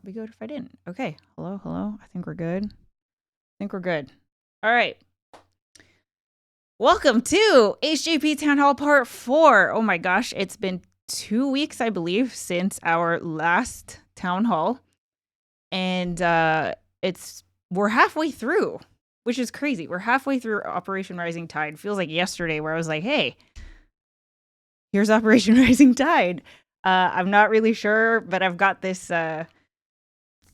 be good if I didn't. Okay. Hello, hello. I think we're good. All right. Welcome to HJP Town Hall Part 4. Oh my gosh, it's been 2 weeks, I believe, since our last town hall. And we're halfway through, which is crazy. We're halfway through Operation Rising Tide. Feels like yesterday where I was like, hey, here's Operation Rising Tide. I'm not really sure, but I've got this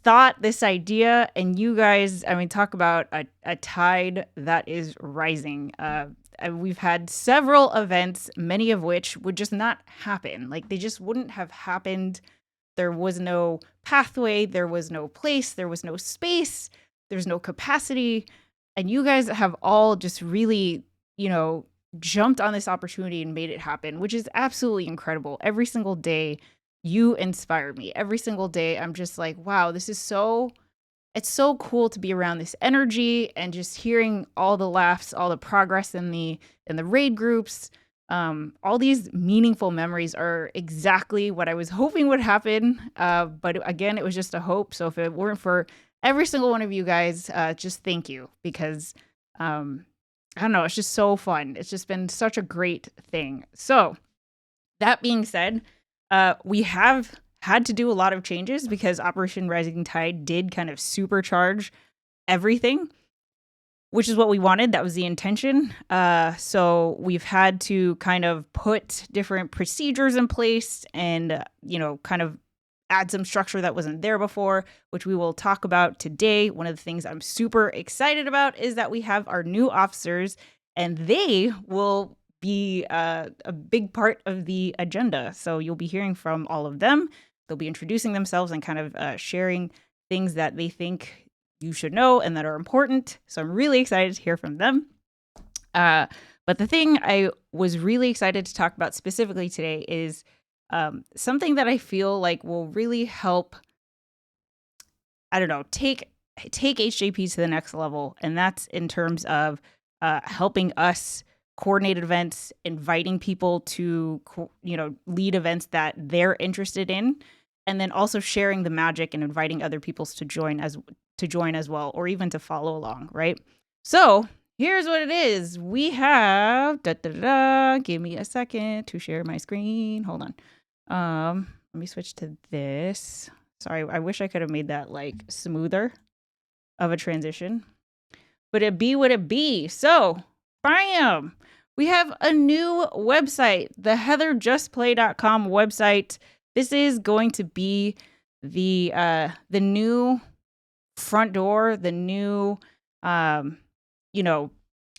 thought, this idea, and you guys, I mean, talk about a tide that is rising. We've had several events, many of which would just not happen. Like, they just wouldn't have happened. There was no pathway, there was no place, there was no space, there's no capacity. And you guys have all just really, jumped on this opportunity and made it happen, which is absolutely incredible. Every single day, you inspire me. Every single day, I'm just like, wow, it's so cool to be around this energy and just hearing all the laughs, all the progress in the raid groups. All these meaningful memories are exactly what I was hoping would happen. But again, it was just a hope. So if it weren't for every single one of you guys, just thank you, because I don't know, it's just so fun. It's just been such a great thing. So that being said, we have had to do a lot of changes because Operation Rising Tide did kind of supercharge everything, which is what we wanted. That was the intention. So we've had to kind of put different procedures in place and, kind of add some structure that wasn't there before, which we will talk about today. One of the things I'm super excited about is that we have our new officers, and they will be a big part of the agenda. So you'll be hearing from all of them. They'll be introducing themselves and kind of sharing things that they think you should know and that are important. So I'm really excited to hear from them. But the thing I was really excited to talk about specifically today is something that I feel like will really help, take HJP to the next level. And that's in terms of helping us coordinate events, inviting people to, lead events that they're interested in, and then also sharing the magic and inviting other people to join as well, or even to follow along, right? So here's what it is. We have, give me a second to share my screen. Hold on. Let me switch to this. Sorry, I wish I could have made that like smoother of a transition, but it be what it be. So, bam! We have a new website, the heatherjustplay.com website. This is going to be the new front door, the new,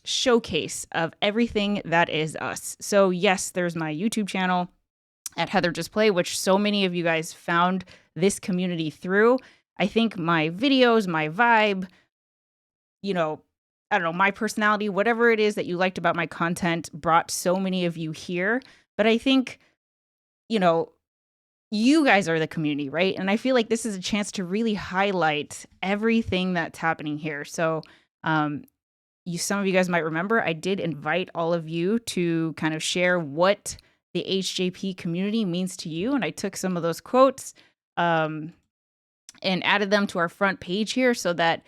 showcase of everything that is us. So yes, there's my YouTube channel at Heather Just Play, which so many of you guys found this community through. I think my videos, my vibe, my personality, whatever it is that you liked about my content brought so many of you here. But I think, you guys are the community, right? And I feel like this is a chance to really highlight everything that's happening here. So some of you guys might remember, I did invite all of you to kind of share what the HJP community means to you. And I took some of those quotes and added them to our front page here so that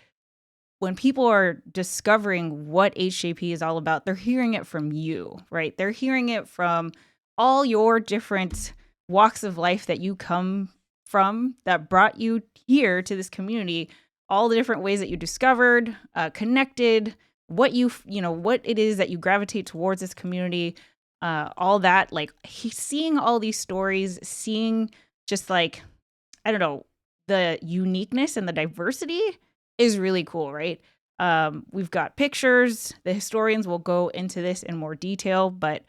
when people are discovering what HJP is all about, they're hearing it from you, right? They're hearing it from all your different walks of life that you come from that brought you here to this community, all the different ways that you discovered, connected, what it is that you gravitate towards this community, all that, like seeing all these stories, seeing just like, the uniqueness and the diversity is really cool, right? We've got pictures. The historians will go into this in more detail, but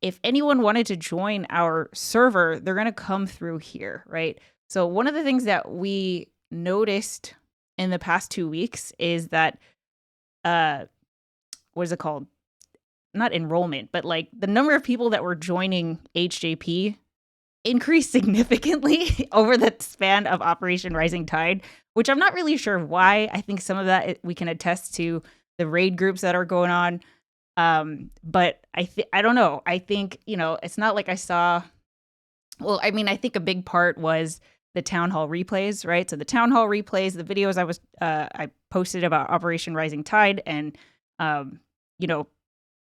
if anyone wanted to join our server, they're going to come through here, right? So one of the things that we noticed in the past 2 weeks is that, what is it called? Not enrollment, but like the number of people that were joining HJP increased significantly over the span of Operation Rising Tide, which I'm not really sure why. I think some of that we can attest to the raid groups that are going on. But I don't know. I think, it's not like I saw, well, I mean, I think a big part was the town hall replays, right? So the town hall replays, the videos I posted about Operation Rising Tide, and you know,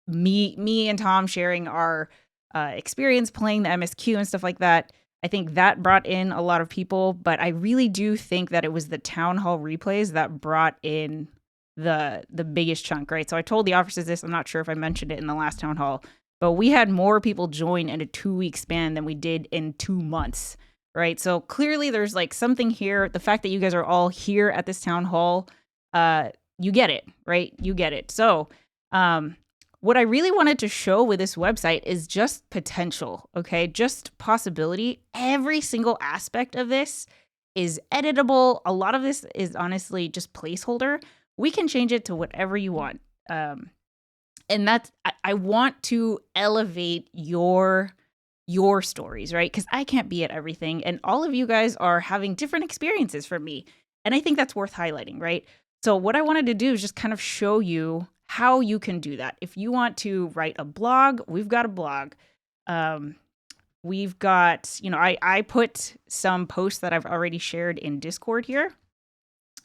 me and Tom sharing our experience playing the MSQ and stuff like that. I think that brought in a lot of people, but I really do think that it was the town hall replays that brought in the biggest chunk, right? So I told the officers this. I'm not sure if I mentioned it in the last town hall, but we had more people join in a 2-week span than we did in 2 months, right? So clearly there's like something here. The fact that you guys are all here at this town hall, you get it, right? You get it. So what I really wanted to show with this website is just potential, okay? Just possibility. Every single aspect of this is editable. A lot of this is honestly just placeholder. We can change it to whatever you want. And that's, I want to elevate your stories, right? Because I can't be at everything. And all of you guys are having different experiences from me. And I think that's worth highlighting, right? So what I wanted to do is just kind of show you how you can do that. If you want to write a blog, we've got a blog. We've got, I put some posts that I've already shared in Discord here.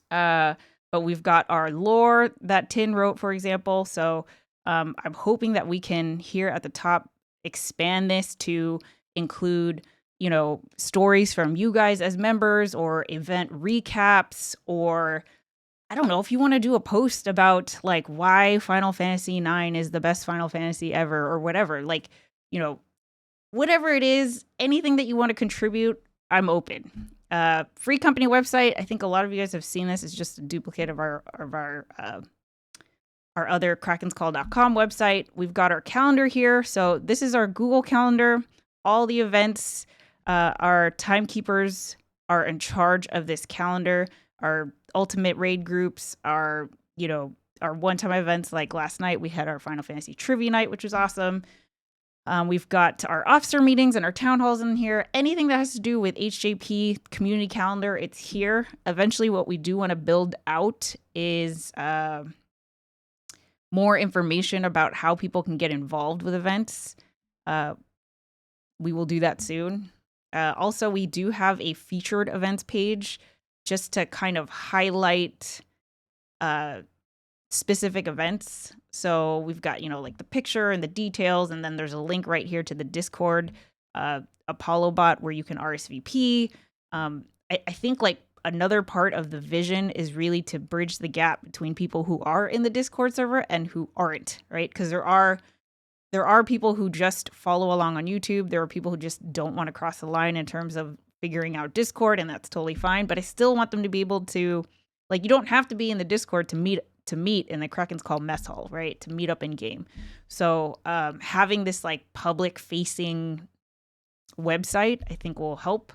But we've got our lore that Tin wrote, for example. So I'm hoping that we can here at the top expand this to include, stories from you guys as members, or event recaps, or I don't know if you want to do a post about like why Final Fantasy IX is the best Final Fantasy ever, or whatever, whatever it is, anything that you want to contribute, I'm open. Free company website. I think a lot of you guys have seen this. It's just a duplicate of our other krakenscall.com website. We've got our calendar here. So this is our Google Calendar. All the events, our timekeepers are in charge of this calendar. Our ultimate raid groups are, our one-time events. Like last night, we had our Final Fantasy Trivia Night, which was awesome. We've got our officer meetings and our town halls in here. Anything that has to do with HJP community calendar, it's here. Eventually, what we do want to build out is more information about how people can get involved with events. We will do that soon. Also, we do have a featured events page just to kind of highlight specific events. So we've got, like the picture and the details, and then there's a link right here to the Discord Apollo bot where you can RSVP. I think like another part of the vision is really to bridge the gap between people who are in the Discord server and who aren't, right? Because there are people who just follow along on YouTube. There are people who just don't want to cross the line in terms of figuring out Discord, and that's totally fine. But I still want them to be able to, like, you don't have to be in the Discord to meet in the Kraken's Call mess hall, right? To meet up in game. So having this like public facing website, I think will help.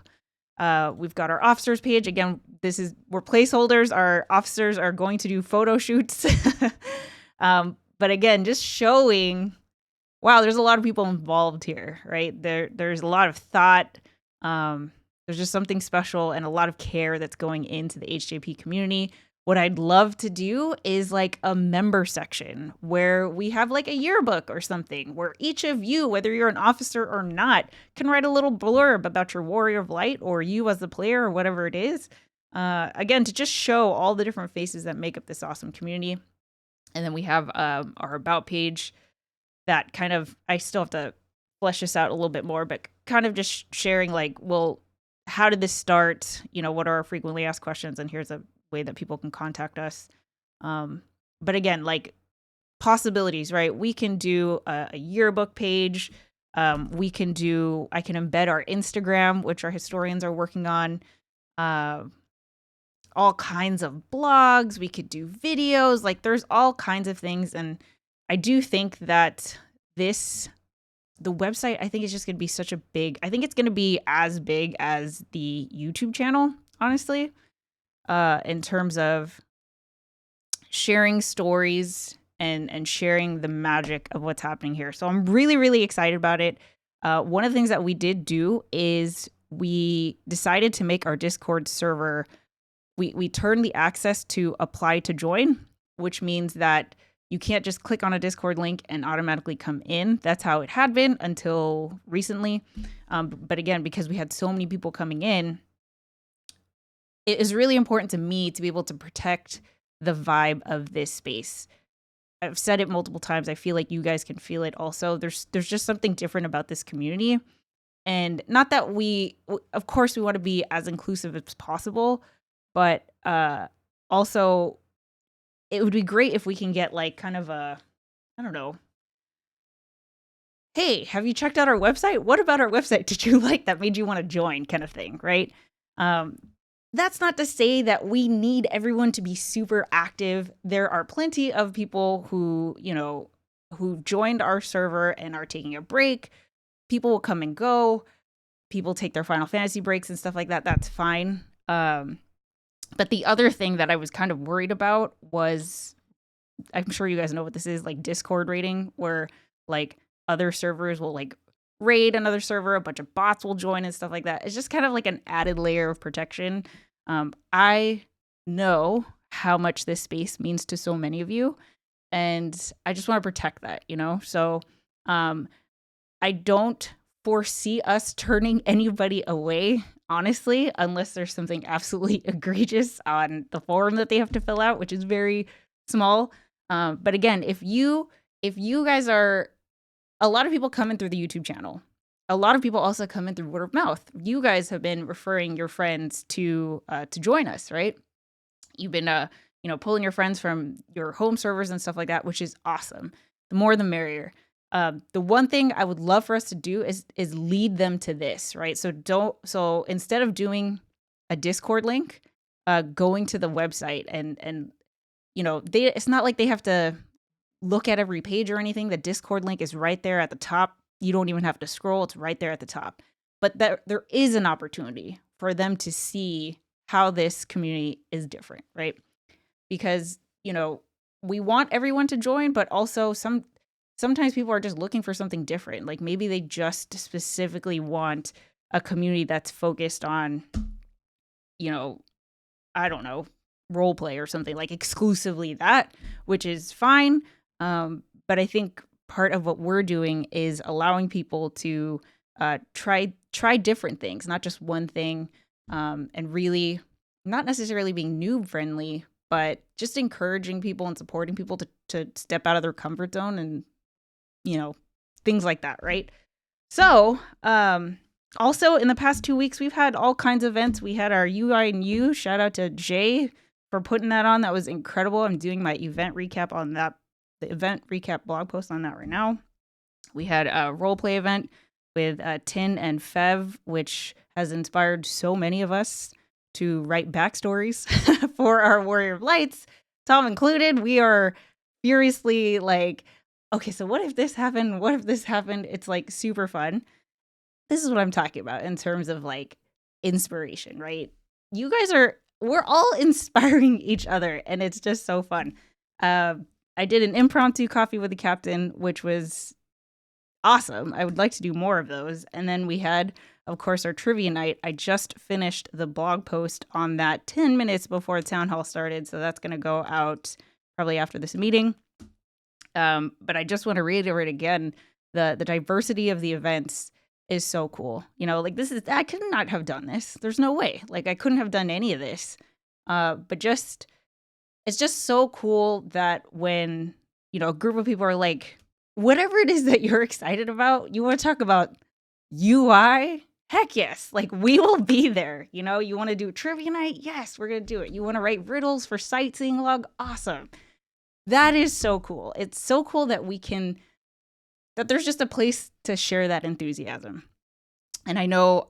We've got our officers page. Again, we're placeholders. Our officers are going to do photo shoots. But again, just showing, wow, there's a lot of people involved here, right? There's a lot of thought. There's just something special and a lot of care that's going into the HJP community. What I'd love to do is like a member section where we have like a yearbook or something where each of you, whether you're an officer or not, can write a little blurb about your Warrior of Light or you as the player or whatever it is. Again, to just show all the different faces that make up this awesome community. And then we have our About page that kind of, I still have to flesh this out a little bit more, but kind of just sharing like, well, how did this start? What are our frequently asked questions? And here's a way that people can contact us. But again, like possibilities, right? We can do a yearbook page. I can embed our Instagram, which our historians are working on. All kinds of blogs. We could do videos. Like there's all kinds of things. And I do think that the website, I think it's just going to be I think it's going to be as big as the YouTube channel, honestly, in terms of sharing stories and sharing the magic of what's happening here. So I'm really, really excited about it. One of the things that we did do is we decided to make our Discord server, we turned the access to apply to join, which means that you can't just click on a Discord link and automatically come in. That's how it had been until recently. But again, because we had so many people coming in, it is really important to me to be able to protect the vibe of this space. I've said it multiple times. I feel like you guys can feel it also. There's just something different about this community. And not that of course we want to be as inclusive as possible, but also it would be great if we can get like kind of a, I don't know, hey, have you checked out our website? What about our website did you like that made you want to join, kind of thing, right? Um, that's not to say that we need everyone to be super active. There are plenty of people who, who joined our server and are taking a break. People will come and go. People take their Final Fantasy breaks and stuff like that. That's fine. But the other thing that I was kind of worried about was, I'm sure you guys know what this is, like Discord raiding, where like other servers will like raid another server, a bunch of bots will join and stuff like that. It's just kind of like an added layer of protection. I know how much this space means to so many of you, and I just want to protect that, So I don't foresee us turning anybody away, honestly, unless there's something absolutely egregious on the form that they have to fill out, which is very small. But again, if you guys are, a lot of people come in through the YouTube channel. A lot of people also come in through word of mouth. You guys have been referring your friends to join us, right? You've been pulling your friends from your home servers and stuff like that, which is awesome. The more the merrier. The one thing I would love for us to do is lead them to this, right? So instead of doing a Discord link, going to the website and it's not like they have to look at every page or anything. The Discord link is right there at the top. You don't even have to scroll. It's right there at the top. But there is an opportunity for them to see how this community is different, right? Because, we want everyone to join, but also sometimes people are just looking for something different. Like maybe they just specifically want a community that's focused on, I don't know, role play or something, like exclusively that, which is fine. But I think part of what we're doing is allowing people to try different things, not just one thing, and really not necessarily being noob friendly, but just encouraging people and supporting people to step out of their comfort zone and, things like that, right? So, also in the past 2 weeks, we've had all kinds of events. We had our UI and U. Shout out to Jay for putting that on. That was incredible. I'm doing my event recap on that, the event recap blog post on that right now. We had a role play event with Tin and Fev, which has inspired so many of us to write backstories for our Warrior of Lights, Tom included. We are furiously like, okay, so what if this happened? What if this happened? It's like super fun. This is what I'm talking about in terms of like inspiration, right? We're all inspiring each other, and it's just so fun. I did an impromptu coffee with the captain, which was awesome. I would like to do more of those. And then we had, of course, our trivia night. I just finished the blog post on that 10 minutes before the town hall started. So that's going to go out probably after this meeting. But I just want to reiterate again, the diversity of the events is so cool. I could not have done this. There's no way. Like I couldn't have done any of this. But it's just so cool that when, a group of people are like, whatever it is that you're excited about, you want to talk about UI? Heck yes. Like we will be there. You want to do trivia night? Yes, we're going to do it. You want to write riddles for sightseeing log? Awesome. That is so cool. It's so cool that that there's just a place to share that enthusiasm. And I know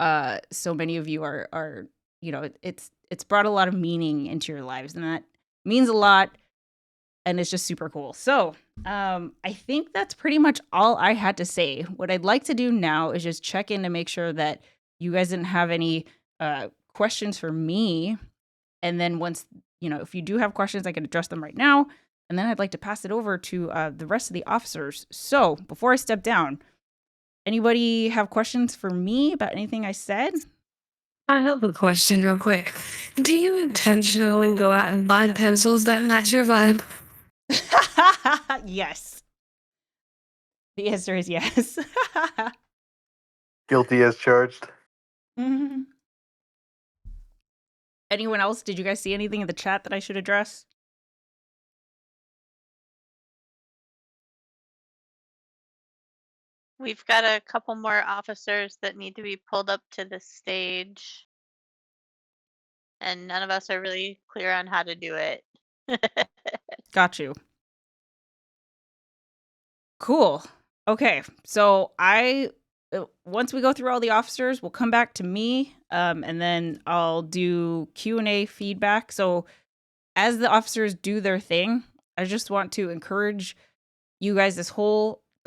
so many of you are it's brought a lot of meaning into your lives, and that means a lot, and it's just super cool. So I think that's pretty much all I had to say. What I'd like to do now is just check in to make sure that you guys didn't have any questions for me. And then once, if you do have questions, I can address them right now. And then I'd like to pass it over to the rest of the officers. So before I step down, anybody have questions for me about anything I said? I have a question real quick. Do you intentionally go out and buy pencils that match your vibe? Yes. The answer is yes. Guilty as charged. Mhm. Anyone else? Did you guys see anything in the chat that I should address? We've got a couple more officers that need to be pulled up to the stage, and none of us are really clear on how to do it. Got you. Cool. Okay. So once we go through all the officers, we'll come back to me, and then I'll do Q&A feedback. So as the officers do their thing, I just want to encourage you guys. The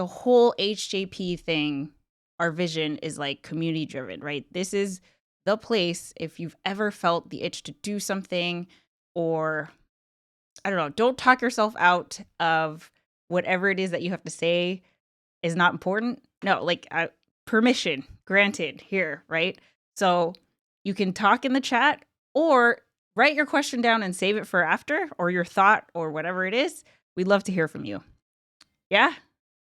whole HJP thing, our vision is like community driven, right? This is the place if you've ever felt the itch to do something, or I don't know, don't talk yourself out of whatever it is that you have to say is not important. No, like permission granted here, right? So you can talk in the chat or write your question down and save it for after, or your thought or whatever it is. We'd love to hear from you. Yeah?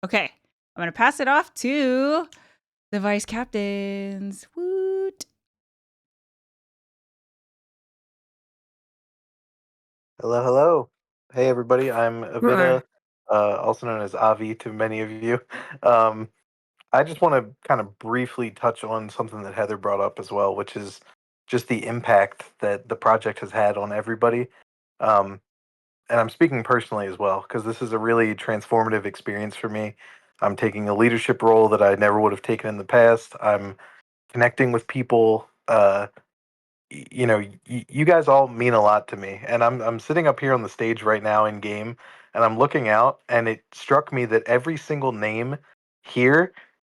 Okay. I'm going to pass it off to the vice captains. Woot. Hello, hello. Hey, everybody. I'm Right. Avita, also known as Avi to many of you. Um, I just want to kind of briefly touch on something that Heather brought up as well, which is just the impact that the project has had on everybody. Um, and I'm speaking personally as well, because this is a really transformative experience for me. I'm taking a leadership role that I never would have taken in the past. I'm connecting with people. You guys all mean a lot to me, and I'm sitting up here on the stage right now in game, and I'm looking out, and it struck me that every single name here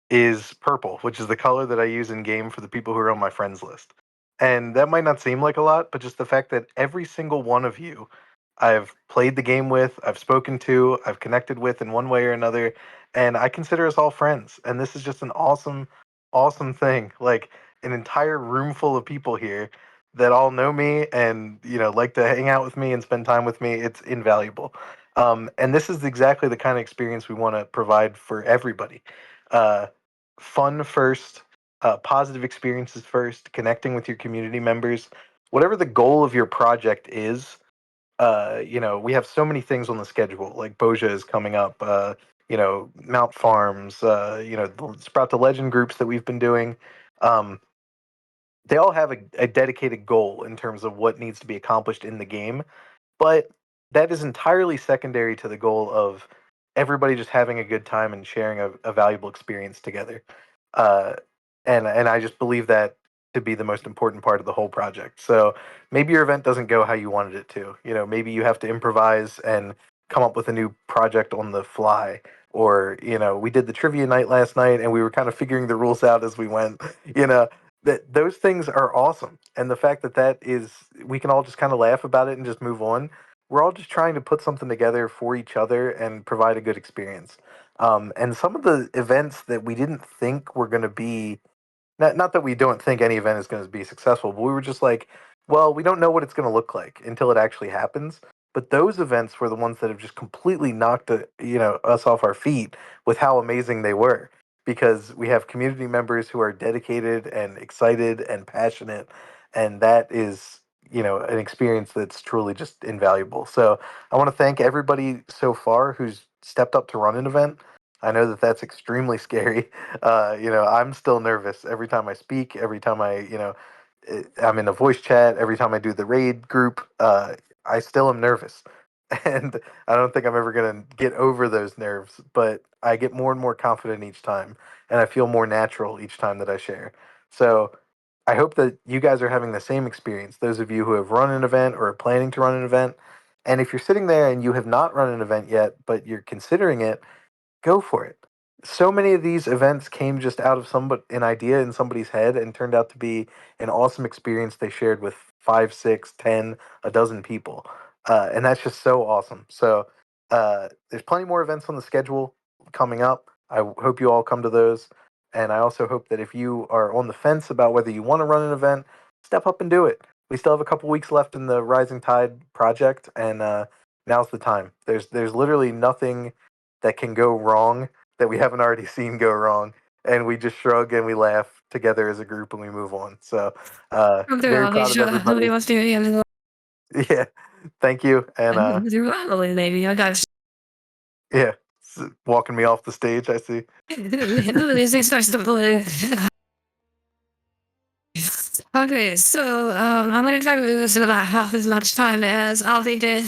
is purple, which is the color that I use in game for the people who are on my friends list. And that might not seem like a lot, but just the fact that every single one of you I've played the game with, I've spoken to, I've connected with in one way or another, and I consider us all friends. And this is just an awesome, awesome thing. Like an entire room full of people here that all know me and like to hang out with me and spend time with me. It's invaluable. And this is exactly the kind of experience we want to provide for everybody. Uh, Fun first, positive experiences first, connecting with your community members, whatever the goal of your project is. We have so many things on the schedule, like Boja is coming up, Mount Farms, the Sprout to Legend groups that we've been doing. Um, they all have a dedicated goal in terms of what needs to be accomplished in the game, but that is entirely secondary to the goal of everybody just having a good time and sharing a valuable experience together. Uh, and I just believe that to be the most important part of the whole project. So maybe your event doesn't go how you wanted it to. Maybe you have to improvise and come up with a new project on the fly. Or we did the trivia night last night, and we were kind of figuring the rules out as we went. You know, that those things are awesome, and the fact that is we can all just kind of laugh about it and just move on. We're all just trying to put something together for each other and provide a good experience. And some of the events that we didn't think were going to be, not that we don't think any event is going to be successful, but we were just like, well, we don't know what it's going to look like until it actually happens. But those events were the ones that have just completely knocked us off our feet with how amazing they were, because we have community members who are dedicated and excited and passionate, and that is an experience that's truly just invaluable. So I want to thank everybody so far who's stepped up to run an event. I know that that's extremely scary. I'm still nervous every time I speak, every time I'm in a voice chat, every time I do the raid group. I still am nervous. And I don't think I'm ever going to get over those nerves, but I get more and more confident each time, and I feel more natural each time that I share. So I hope that you guys are having the same experience, those of you who have run an event or are planning to run an event. And if you're sitting there and you have not run an event yet, but you're considering it, go for it. So many of these events came just out of an idea in somebody's head and turned out to be an awesome experience they shared with five, six, 10, a dozen people. And that's just so awesome. So there's plenty more events on the schedule coming up. I hope you all come to those. And I also hope that if you are on the fence about whether you want to run an event, step up and do it. We still have a couple weeks left in the Rising Tide project, and now's the time. There's literally nothing that can go wrong that we haven't already seen go wrong, and we just shrug and we laugh together as a group and we move on. So They're very lovely, proud of sure. Nobody everybody. wants to hear the Yeah, thank you, and they're lovely, lady. I got yeah, walking me off the stage. I see. this thing starts to play. Okay, so I'm gonna try to do this in about half as much time as Ollie did.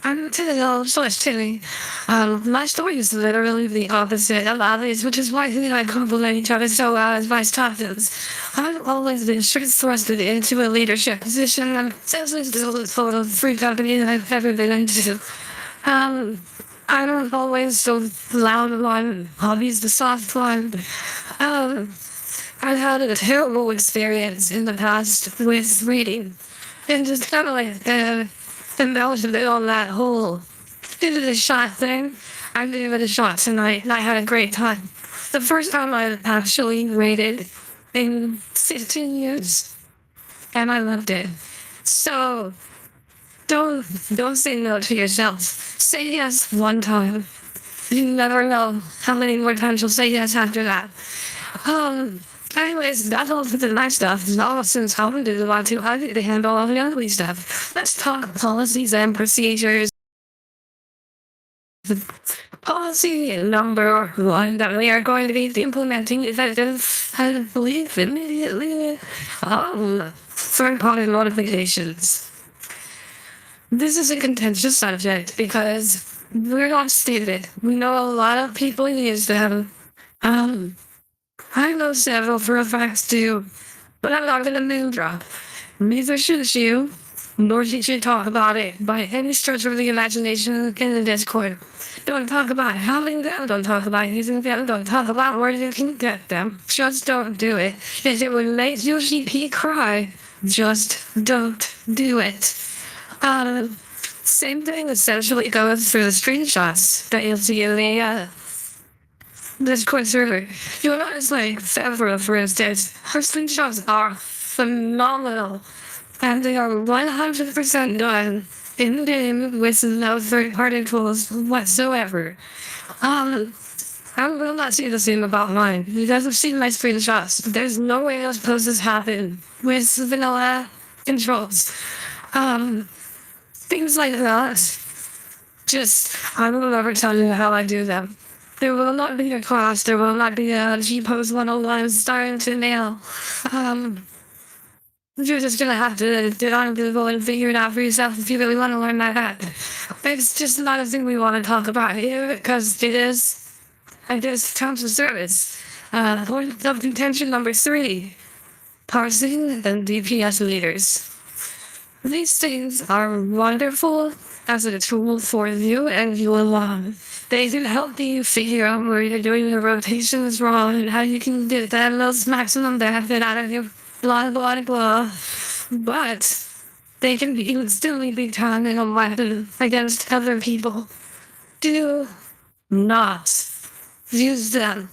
I'm too silly. My story is literally the opposite of Ollie's, which is why he and I complement each other so well as vice captains. I've always been thrusted into a leadership position, and this is the sort of free company that I've ever been into. I don't always so loud one. Hobby's the soft one. Um, I've had a terrible experience in the past with reading, and just kind of like embellish a bit on that whole give it a shot thing. I gave it a shot tonight, and I had a great time. The first time I actually rated in 15 years, and I loved it. So don't say no to yourself. Say yes one time. You never know how many more times you'll say yes after that. Anyways, that's all for the nice stuff. Now, since how we do want to, how do they handle all the ugly stuff? Let's talk policies and procedures. Policy number one that we are going to be implementing effective, I believe, immediately. Third-party notifications. This is a contentious subject because we're not stupid. We know a lot of people use them. I know several for a fact too, but I'm not gonna name drop. Neither should you, nor should you talk about it by any stretch of the imagination in the Discord. Don't talk about having them, don't talk about using them, don't talk about where you can get them. Just don't do it. If it would make HJP cry, just don't do it. Same thing essentially goes for the screenshots that you'll see in the Discord server. You'll notice like Fevra, for instance, her screenshots are phenomenal. And they are 100% done in game with no third-party tools whatsoever. I will not say the same about mine. You guys have seen my screenshots. There's no way those poses happen with vanilla controls. Things like that. Just, I will never tell you how I do them. There will not be a class, there will not be a G-Pose 101 starting to nail. You're just gonna have to get on Google and figure it out for yourself if you really want to learn that. It's just not a thing we want to talk about here, because it is, terms of service. Point of contention number 3, parsing and DPS leaders. These things are wonderful as a tool for you and you alone. They can help you figure out where you're doing your rotations wrong and how you can get that most maximum benefit out of your blah blah blah. But they can instantly be turned into a weapon against other people. Do not use them.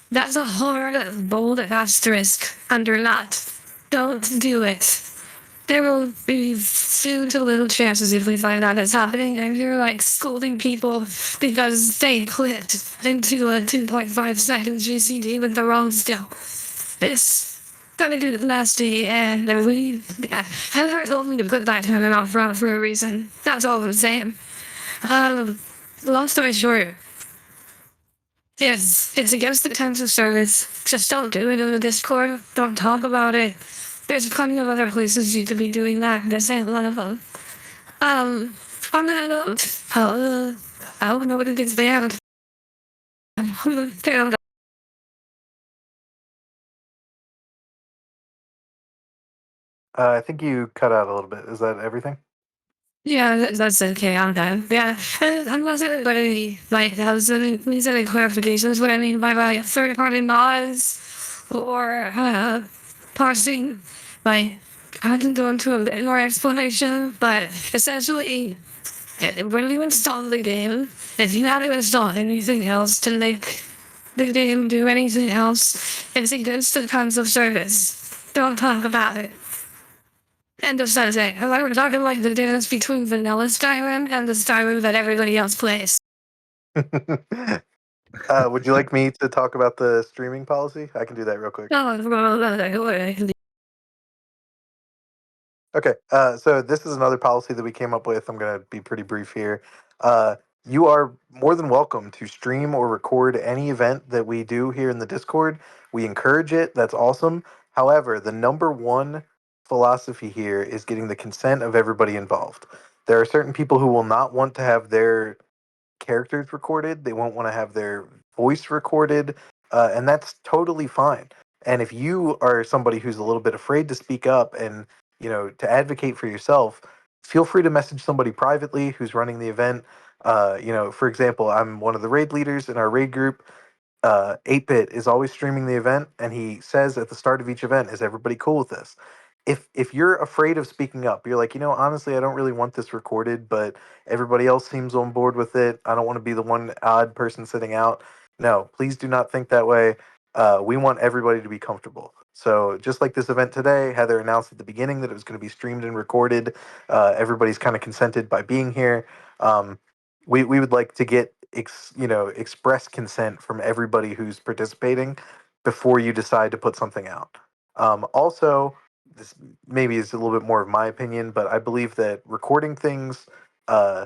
That's a hard, bold asterisk under not. Don't do it. There will be few to little chances if we find out it's happening and you're like scolding people because they clicked into a 2.5 second GCD with the wrong skill. It's gonna get nasty and Heather told me to put that turn off front for a reason. That's all I'm saying. Long story short, yes, it's against the terms of service. Just don't do it in the Discord. Don't talk about it. There's plenty of other places you could be doing that. This ain't one of them. On that note, I don't know what it is banned. I think you cut out a little bit. Is that everything? Yeah, that's okay. I'm done. Yeah, unless anybody like has any clarifications, what I mean by third-party nods or parsing, like I can go into a bit more explanation, but essentially, when you install the game, if you have to install anything else to make the game do anything else, it's against the terms of service. Don't talk about it. End of sentence. We're talking like the difference between vanilla Skyrim and the Skyrim that everybody else plays. Would you like me to talk about the streaming policy? I can do that real quick. Okay, so this is another policy that we came up with. I'm going to be pretty brief here. Uh, you are more than welcome to stream or record any event that we do here in the Discord. We encourage it. That's awesome. However, the number one philosophy here is getting the consent of everybody involved. There are certain people who will not want to have their characters recorded. They won't want to have their voice recorded, and that's totally fine. And if you are somebody who's a little bit afraid to speak up and to advocate for yourself, feel free to message somebody privately who's running the event. For example, I'm one of the raid leaders in our raid group. 8-Bit is always streaming the event, and he says at the start of each event, "Is everybody cool with this?" If you're afraid of speaking up, you're like, honestly, I don't really want this recorded, but everybody else seems on board with it. I don't want to be the one odd person sitting out. No, please do not think that way. We want everybody to be comfortable. So just like this event today, Heather announced at the beginning that it was going to be streamed and recorded. Everybody's kind of consented by being here. We would like to get express consent from everybody who's participating before you decide to put something out. Also, this maybe is a little bit more of my opinion, but I believe that recording things uh,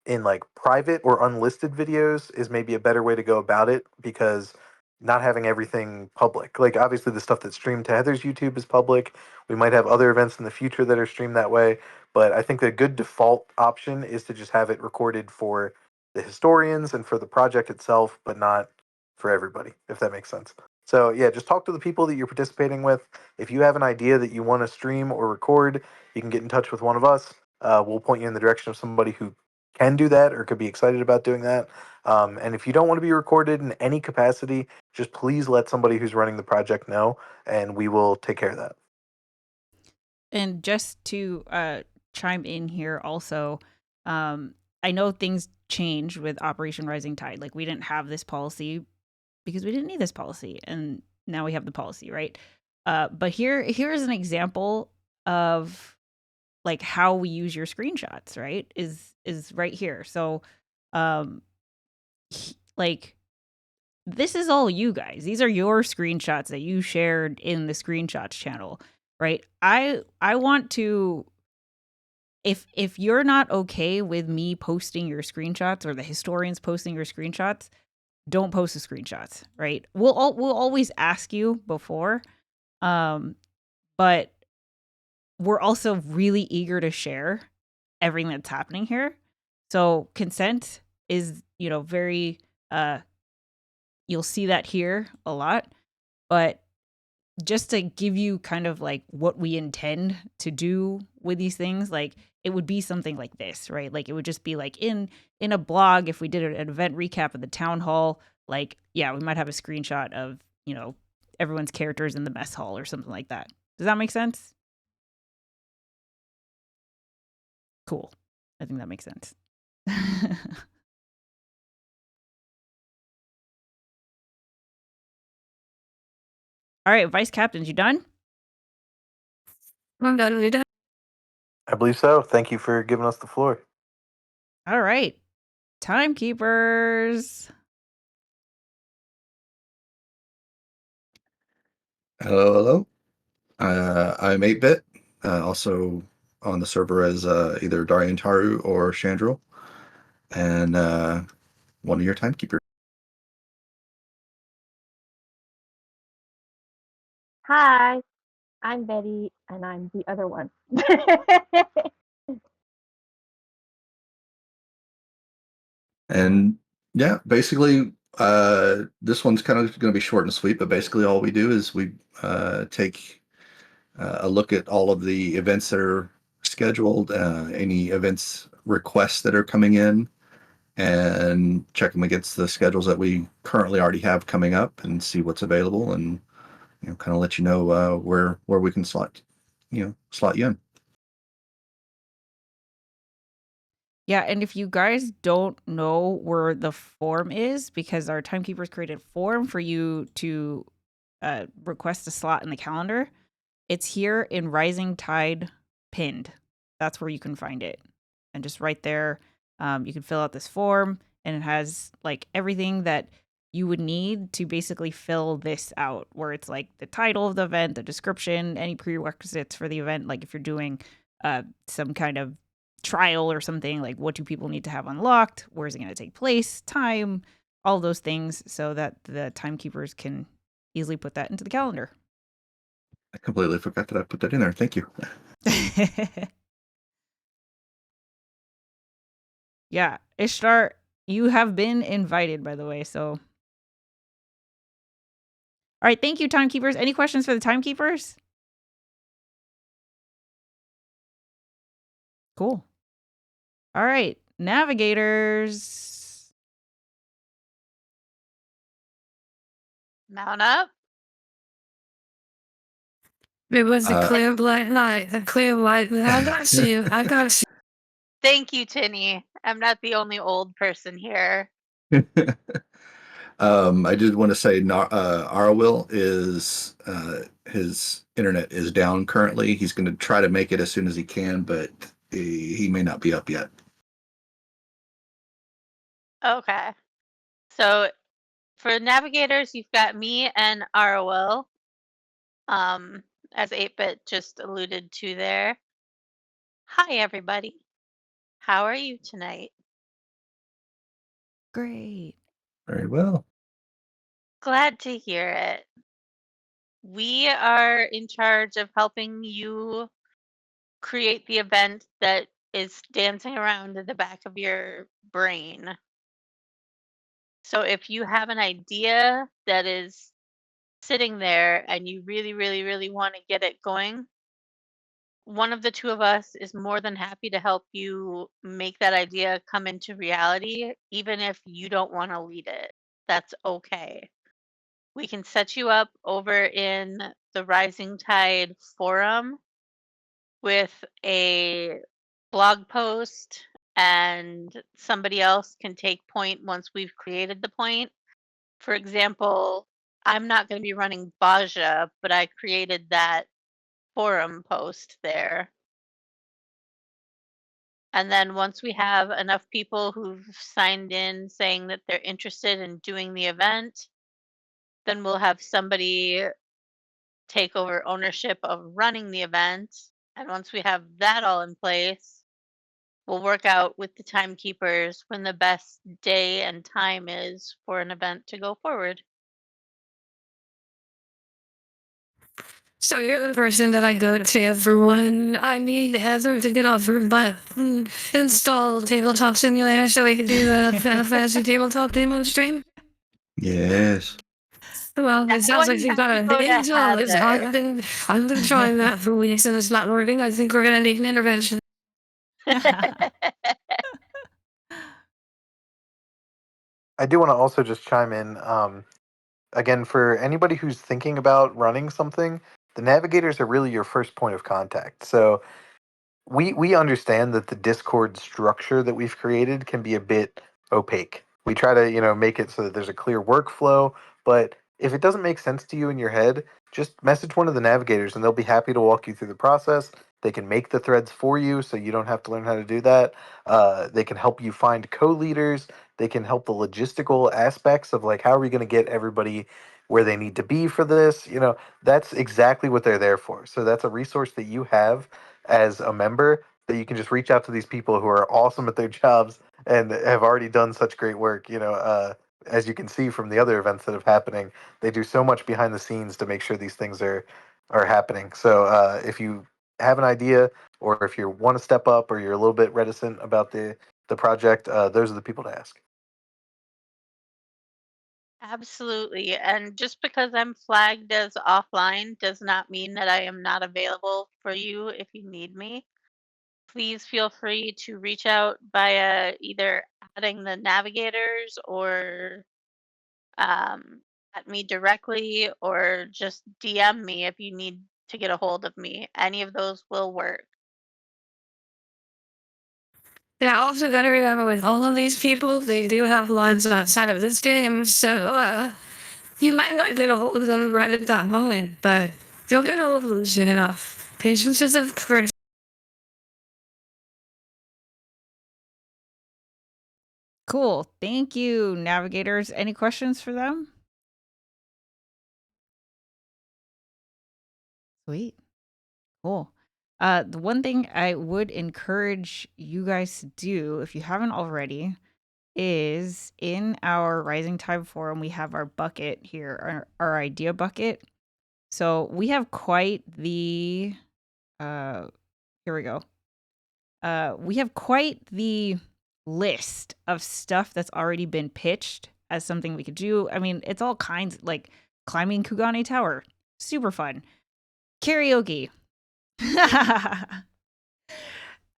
in like private or unlisted videos is maybe a better way to go about it, because not having everything public, like obviously the stuff that's streamed to Heather's YouTube is public. We might have other events in the future that are streamed that way, but I think the good default option is to just have it recorded for the historians and for the project itself, but not for everybody, if that makes sense. So yeah, just talk to the people that you're participating with. If you have an idea that you want to stream or record, you can get in touch with one of us. We'll point you in the direction of somebody who can do that or could be excited about doing that. And if you don't want to be recorded in any capacity, just please let somebody who's running the project know, and we will take care of that. And just to chime in here also, I know things changed with Operation Rising Tide. Like, we didn't have this policy because we didn't need this policy, and now we have the policy, right? But here is an example of like how we use your screenshots, right? Is right here. So like, this is all you guys. These are your screenshots that you shared in the screenshots channel, right? I want to, if you're not okay with me posting your screenshots or the historians posting your screenshots, don't post the screenshots, right? We'll always ask you before, but we're also really eager to share everything that's happening here. So consent is, very you'll see that here a lot, but just to give you kind of like what we intend to do with these things, like it would be something like this, right? Like it would just be like in a blog, if we did an event recap of the town hall, like, yeah, we might have a screenshot of, everyone's characters in the mess hall or something like that. Does that make sense? Cool. I think that makes sense. All right, Vice Captains, you done? I'm done. We done. I believe so. Thank you for giving us the floor. All right. Timekeepers. Hello. I'm 8-Bit, also on the server as either Darian Taru or Chandril, and one of your timekeepers. Hi, I'm Betty, and I'm the other one. And yeah, basically, this one's kind of going to be short and sweet, but basically all we do is we take a look at all of the events that are scheduled, any events requests that are coming in, and check them against the schedules that we currently already have coming up and see what's available, and kind of let you know where we can slot you in. Yeah, and if you guys don't know where the form is, because our timekeepers created a form for you to request a slot in the calendar, it's here in Rising Tide pinned. That's where you can find it. And just right there, you can fill out this form, and it has like everything that you would need to basically fill this out, where it's like the title of the event, the description, any prerequisites for the event. Like if you're doing some kind of trial or something, like what do people need to have unlocked? Where is it going to take place? Time, all those things, so that the timekeepers can easily put that into the calendar. I completely forgot that I put that in there. Thank you. Yeah, Ishtar, you have been invited, by the way. So, all right, thank you, timekeepers. Any questions for the timekeepers? Cool. All right, navigators. Mount up. It was a Uh, clear black night, a clear white. I got you. I got you. Thank you, Tinny. I'm not the only old person here. I did want to say Arwil is his internet is down currently. He's going to try to make it as soon as he can, but he may not be up yet. Okay. So for navigators, you've got me and Arwell. As 8-Bit just alluded to there. Hi, everybody. How are you tonight? Great. Very well. Glad to hear it. We are in charge of helping you create the event that is dancing around in the back of your brain. So if you have an idea that is sitting there and you really, really, really want to get it going, one of the two of us is more than happy to help you make that idea come into reality, even if you don't want to lead it. That's okay. We can set you up over in the Rising Tide forum with a blog post, and somebody else can take point once we've created the point. For example, I'm not going to be running Baja, but I created that forum post there. And then once we have enough people who've signed in saying that they're interested in doing the event, then we'll have somebody take over ownership of running the event. And once we have that all in place, we'll work out with the timekeepers when the best day and time is for an event to go forward. So you're the person that I go to for when I need Heather to get off her butt and install tabletop simulator so we can do a fancy tabletop demo stream. Yes. Well, That it sounds one like you you've have got to a go to big job. Heather. I've been trying that for weeks and it's not working. I think we're gonna need an intervention. I do want to also just chime in. Again, for anybody who's thinking about running something, the navigators are really your first point of contact. So we understand that the Discord structure that we've created can be a bit opaque. We try to, make it so that there's a clear workflow, but if it doesn't make sense to you in your head, just message one of the navigators and they'll be happy to walk you through the process. They can make the threads for you so you don't have to learn how to do that. They can help you find co-leaders. They can help the logistical aspects of like how are we going to get everybody where they need to be for this. That's exactly what they're there for. So that's a resource that you have as a member that you can just reach out to these people who are awesome at their jobs and have already done such great work. As you can see from the other events that are happening, they do so much behind the scenes to make sure these things are happening. So if you have an idea, or if you want to step up, or you're a little bit reticent about the project, those are the people to ask. Absolutely. And just because I'm flagged as offline does not mean that I am not available for you if you need me. Please feel free to reach out via either adding the navigators or at me directly, or just DM me if you need to get a hold of me. Any of those will work. Yeah, also gotta remember with all of these people, they do have lines outside of this game, so you might not get a hold of them right at that moment, but you'll get a hold of them soon enough. Patience is a virtue. Cool. Thank you, navigators. Any questions for them? Sweet. Cool. The one thing I would encourage you guys to do, if you haven't already, is in our Rising Tide forum, we have our bucket here, our idea bucket. So we have quite the, here we go. We have quite the list of stuff that's already been pitched as something we could do. I mean, it's all kinds, like climbing Kugane Tower, super fun. Karaoke. I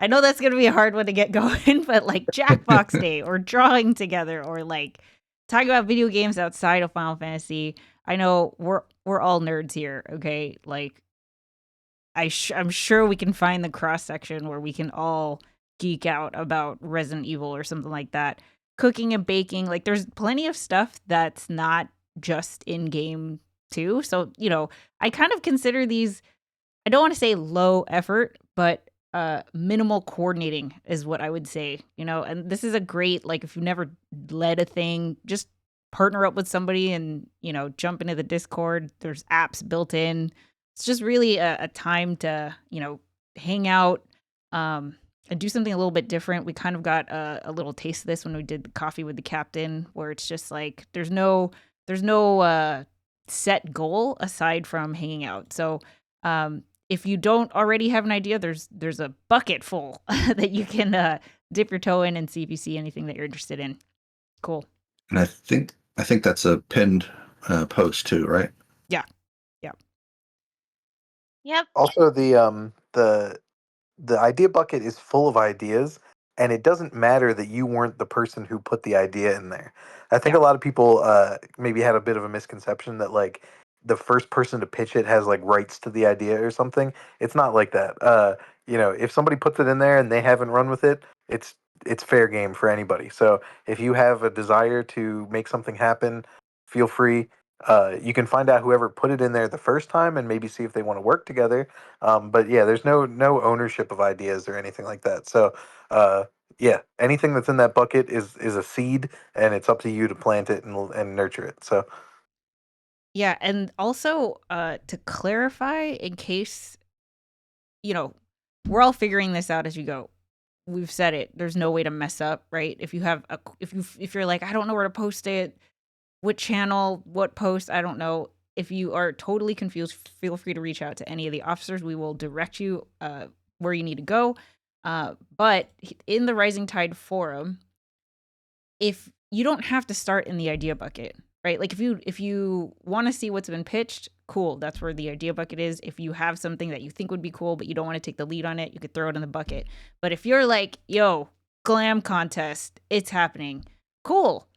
know that's going to be a hard one to get going, but like Jackbox Day or drawing together or like talking about video games outside of Final Fantasy. I know we're all nerds here, okay? Like I'm sure we can find the cross section where we can all geek out about Resident Evil or something like that. Cooking and baking, like there's plenty of stuff that's not just in game too. So, I kind of consider these, I don't want to say low effort, but minimal coordinating is what I would say, and this is a great, like, if you've never led a thing, just partner up with somebody and, jump into the Discord. There's apps built in. It's just really a time to, hang out, and do something a little bit different. We kind of got a little taste of this when we did the coffee with the captain, where it's just like, there's no set goal aside from hanging out. So, if you don't already have an idea, there's a bucket full that you can dip your toe in and see if you see anything that you're interested in. Cool. And I think that's a pinned post too, right? Yeah. Yep. Also, the idea bucket is full of ideas, and it doesn't matter that you weren't the person who put the idea in there. I think a lot of people maybe had a bit of a misconception that like the first person to pitch it has like rights to the idea or something. It's not like that. If somebody puts it in there and they haven't run with it, it's fair game for anybody. So if you have a desire to make something happen, feel free. You can find out whoever put it in there the first time and maybe see if they want to work together. But yeah, there's no ownership of ideas or anything like that. So yeah, anything that's in that bucket is a seed, and it's up to you to plant it and nurture it. So Yeah, and also to clarify, in case we're all figuring this out as you go. We've said it. There's no way to mess up, right? If you have if you're like, I don't know where to post it, what channel, what post, I don't know. If you are totally confused, feel free to reach out to any of the officers. We will direct you where you need to go. But in the Rising Tide forum, if you don't have to start in the idea bucket, right? Like if you want to see what's been pitched, cool. That's where the idea bucket is. If you have something that you think would be cool, but you don't want to take the lead on it, you could throw it in the bucket. But if you're like, yo, glam contest, it's happening. Cool.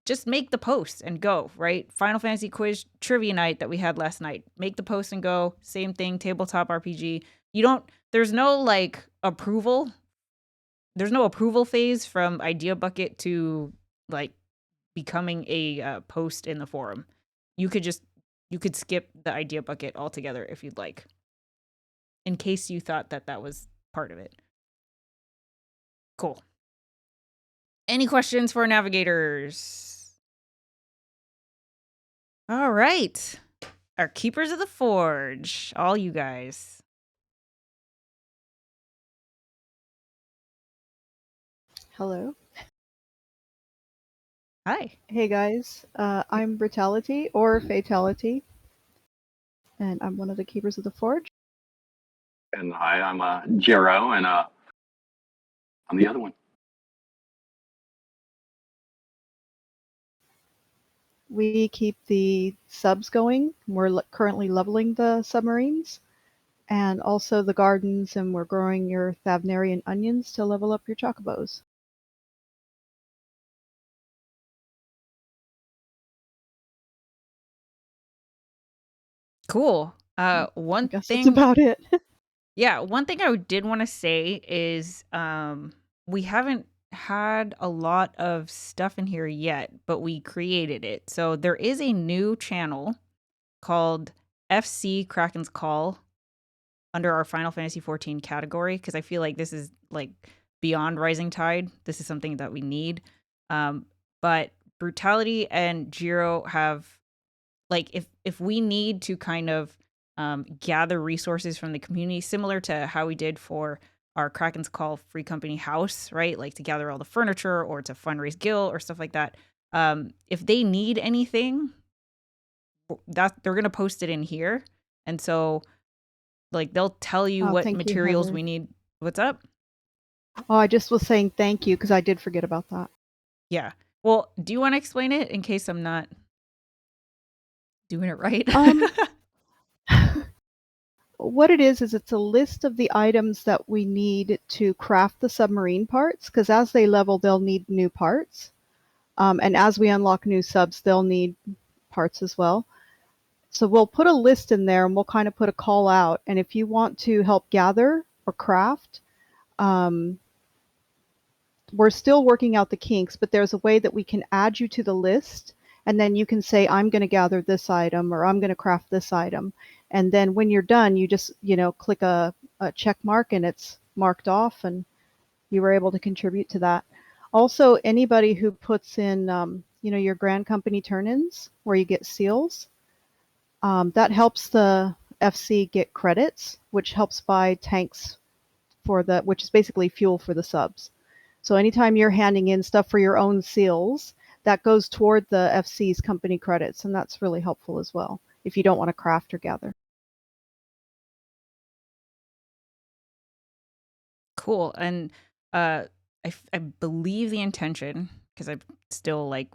Just make the post and go, right? Final Fantasy quiz trivia night that we had last night. Make the post and go. Same thing, tabletop RPG. There's no like approval. There's no approval phase from idea bucket to like becoming a post in the forum. You could skip the idea bucket altogether if you'd like, in case you thought that was part of it. Cool. Any questions for navigators? All right. Our keepers of the forge, all you guys. Hello. Hi. Hey guys. I'm Brutality or Fatality, and I'm one of the keepers of the forge. And hi, I'm Jero, and I'm the other one. We keep the subs going. We're currently leveling the submarines, and also the gardens, and we're growing your Thavnarian onions to level up your chocobos. Cool. I One guess thing that's about it. Yeah, one thing I did want to say is we haven't had a lot of stuff in here yet, but we created it. So there is a new channel called FC Kraken's Call under our Final Fantasy 14 category, because I feel like this is like beyond Rising Tide. This is something that we need. But Brutality and Jiro have, like, if we need to kind of gather resources from the community, similar to how we did for our Kraken's Call Free Company house, right? Like to gather all the furniture or to fundraise Gil or stuff like that. If they need anything, that they're gonna post it in here, and so like they'll tell you Oh, what thank you, materials Heather. we need. What's up? Oh, I just was saying thank you because I did forget about that. Yeah. Well, do you want to explain it in case I'm not doing it right? What it is it's a list of the items that we need to craft the submarine parts, because as they level, they'll need new parts. And as we unlock new subs, they'll need parts as well. So we'll put a list in there and we'll kind of put a call out. And if you want to help gather or craft, we're still working out the kinks, but there's a way that we can add you to the list. And then you can say, I'm going to gather this item or I'm going to craft this item. And then when you're done, you just, click a check mark and it's marked off and you were able to contribute to that. Also, anybody who puts in, your Grand Company turn-ins where you get seals, that helps the FC get credits, which helps buy tanks which is basically fuel for the subs. So anytime you're handing in stuff for your own seals, that goes toward the FC's company credits, and that's really helpful as well if you don't want to craft or gather. Cool. And I believe the intention, because I'm still like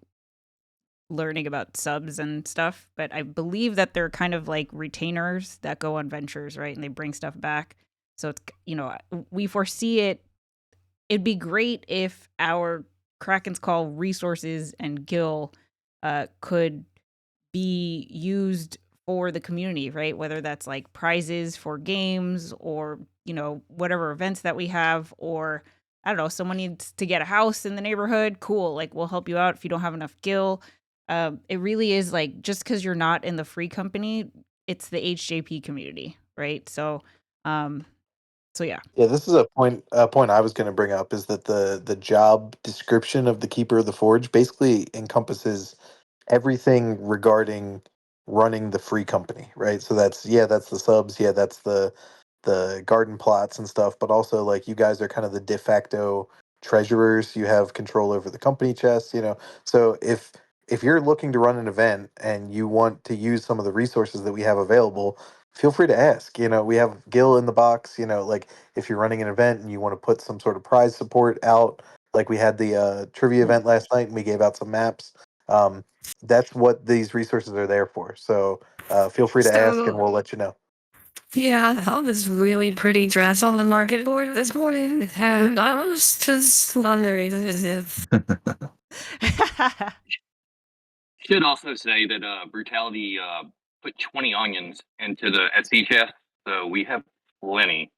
learning about subs and stuff, but I believe that they're kind of like retainers that go on ventures, right? And they bring stuff back. So it's, we foresee it. It'd be great if our Kraken's Call resources and Gil could be used for the community, right? Whether that's like prizes for games or, whatever events that we have, or I don't know, someone needs to get a house in the neighborhood. Cool. Like we'll help you out if you don't have enough Gil. It really is like, just because you're not in the free company, it's the HJP community, right? So yeah. Yeah, this is a point I was going to bring up, is that the job description of the Keeper of the Forge basically encompasses everything regarding running the free company, right? So that's the subs, that's the garden plots and stuff, but also like you guys are kind of the de facto treasurers. You have control over the company chests. So if you're looking to run an event and you want to use some of the resources that we have available, feel free to ask. We have Gil in the box. Like if you're running an event and you want to put some sort of prize support out, like we had the trivia event last night and we gave out some maps. That's what these resources are there for. So feel free to ask and we'll let you know. Yeah, I saw this really pretty dress on the market board this morning, and I was just wondering if Should also say that Brutality put 20 onions into the Etsy chest, so we have plenty.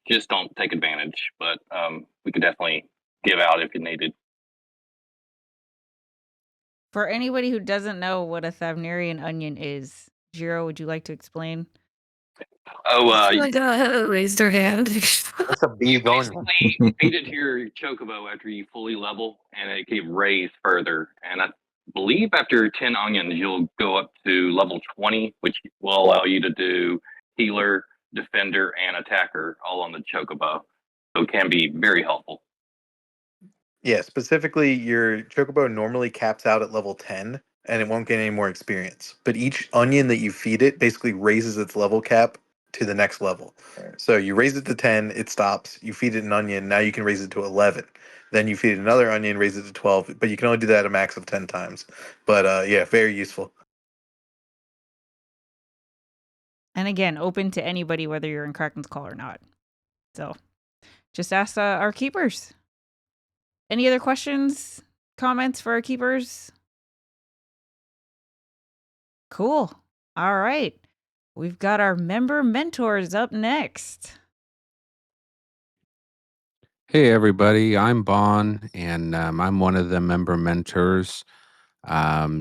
Just don't take advantage, but we could definitely give out if you needed. For anybody who doesn't know what a Thavnarian onion is, Jiro, would you like to explain? Oh, raised her hand. That's a bee going. basically feed it to your chocobo after you fully level, and it can raise further. And I believe after 10 onions, you'll go up to level 20, which will allow you to do healer, defender, and attacker all on the chocobo. So it can be very helpful. Yeah, specifically, your chocobo normally caps out at level 10 and it won't get any more experience. But each onion that you feed it basically raises its level cap to the next level. So you raise it to 10, it stops. You feed it an onion, now you can raise it to 11. Then you feed it another onion, raise it to 12. But you can only do that a max of 10 times. But yeah, very useful. And again, open to anybody, whether you're in Kraken's Call or not. So just ask our keepers. Any other questions, comments for our keepers? Cool. All right. We've got our member mentors up next. Hey, everybody. I'm Bon, and I'm one of the member mentors.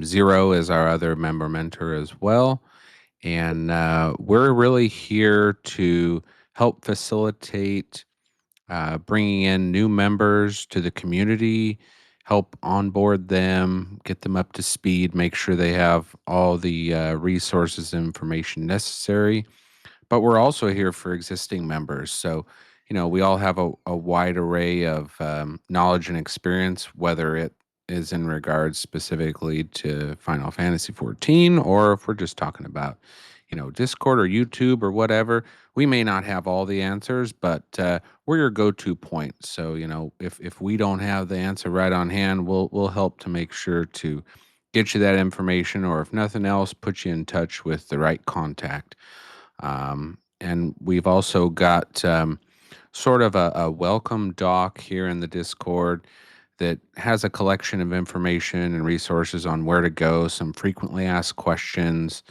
Zero is our other member mentor as well. And we're really here to help facilitate bringing in new members to the community, help onboard them, get them up to speed, make sure they have all the resources and information necessary. But we're also here for existing members. So, we all have a wide array of knowledge and experience, whether it is in regards specifically to Final Fantasy 14, or if we're just talking about, Discord or YouTube or whatever. We may not have all the answers, but we're your go-to point. So, if we don't have the answer right on hand, we'll help to make sure to get you that information, or if nothing else, put you in touch with the right contact. And we've also got sort of a welcome doc here in the Discord that has a collection of information and resources on where to go, some frequently asked questions,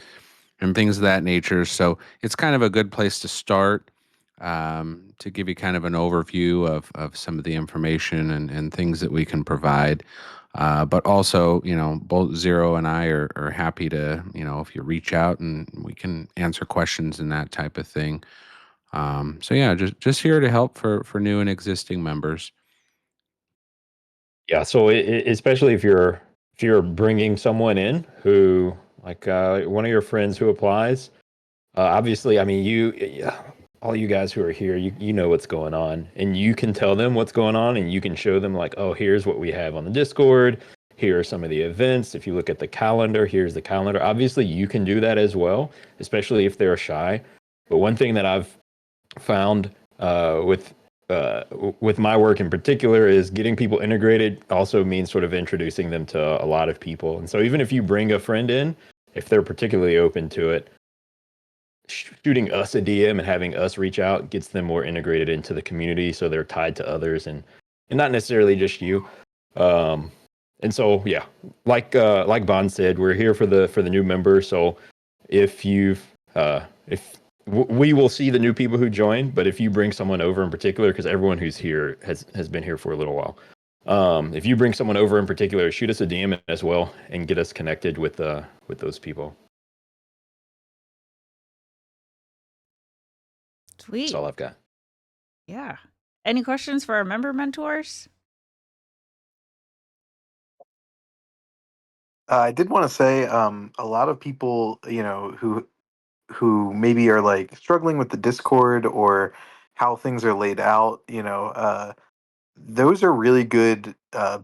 and things of that nature. So it's kind of a good place to start, to give you kind of an overview of some of the information and things that we can provide. But also, both Zero and I are happy to, if you reach out and we can answer questions and that type of thing. So yeah, just here to help for new and existing members. Yeah, so especially if you're bringing someone in who, like, one of your friends who applies, obviously, I mean, all you guys who are here, you know what's going on, and you can tell them what's going on, and you can show them, like, oh, here's what we have on the Discord. Here are some of the events. If you look at the calendar, here's the calendar. Obviously, you can do that as well, especially if they're shy. But one thing that I've found with my work in particular is getting people integrated also means sort of introducing them to a lot of people. And so even if you bring a friend in, if they're particularly open to it, shooting us a DM and having us reach out gets them more integrated into the community, so they're tied to others and not necessarily just you. And so yeah, like Bond said, we're here for the new members. So if we will see the new people who join, but if you bring someone over in particular, because everyone who's here has been here for a little while, if you bring someone over in particular, shoot us a DM as well and get us connected with those people. Sweet. That's all I've got. Yeah. Any questions for our member mentors? I did want to say, a lot of people, who maybe are like struggling with the Discord or how things are laid out, those are really good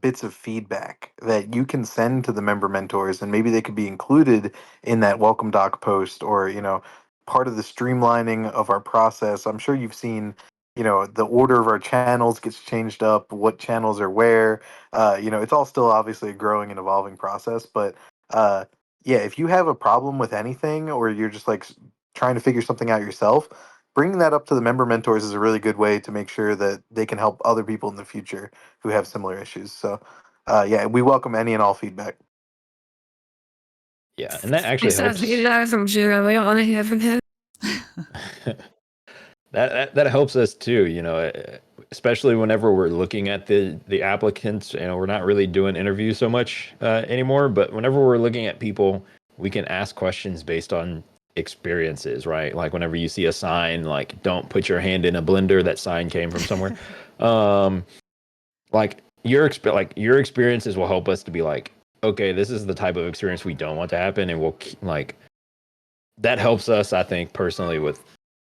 bits of feedback that you can send to the member mentors, and maybe they could be included in that welcome doc post, or part of the streamlining of our process. I'm sure you've seen, the order of our channels gets changed up, what channels are where. It's all still obviously a growing and evolving process, but uh, yeah, if you have a problem with anything, or you're just like trying to figure something out yourself, bringing that up to the member mentors is a really good way to make sure that they can help other people in the future who have similar issues. So, yeah, we welcome any and all feedback. Yeah, and that actually It's helps. from Zero. We want to hear from him. that helps us too, especially whenever we're looking at the applicants. We're not really doing interviews so much anymore, but whenever we're looking at people, we can ask questions based on experiences, right? Like whenever you see a sign like "Don't put your hand in a blender," that sign came from somewhere. Like your experiences will help us to be like, okay, this is the type of experience we don't want to happen, and we'll like that helps us, I think, personally, with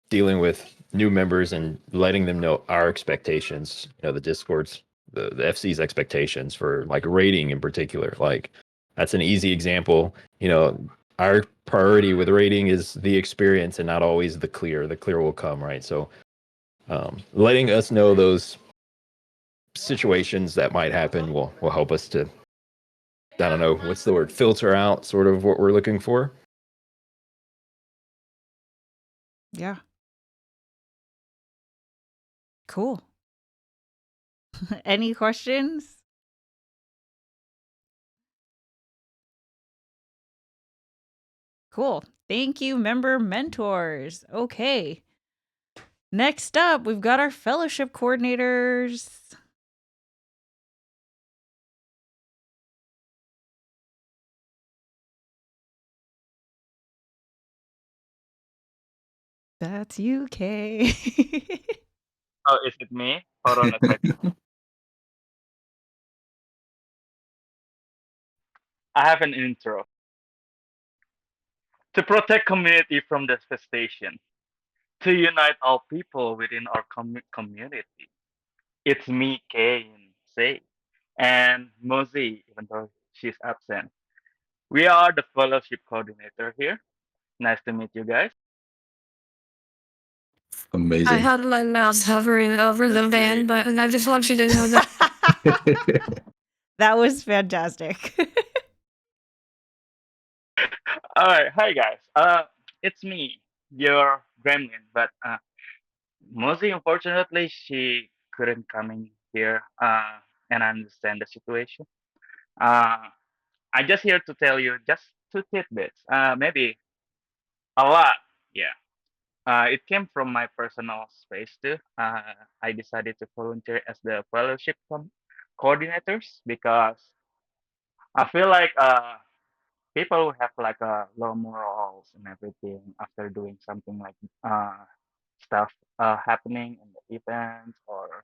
dealing with new members and letting them know our expectations, the Discord's, the FC's expectations for like rating in particular. Like that's an easy example. Our priority with rating is the experience and not always the clear. The clear will come, right? So letting us know those situations that might happen will help us to, I don't know, what's the word, filter out sort of what we're looking for. Yeah. Cool. Any questions? Cool. Thank you, member mentors. Okay. Next up, we've got our fellowship coordinators. That's you, Kay. Oh, is it me? Hold on a second. I have an intro. To protect community from devastation, to unite all people within our community. It's me, Kay, and Say, and Mosey, even though she's absent. We are the fellowship coordinator here. Nice to meet you guys. I Amazing. had my mouse hovering over the van button. I just want you to know that. That was fantastic. All right, hi guys. It's me, your gremlin, but Mosey, unfortunately, she couldn't come in here. And I understand the situation. Uh, I just here to tell you just two tidbits. Maybe a lot. Yeah. It came from my personal space too. I decided to volunteer as the fellowship coordinators because I feel like people who have like low morals and everything after doing something like stuff happening in the events or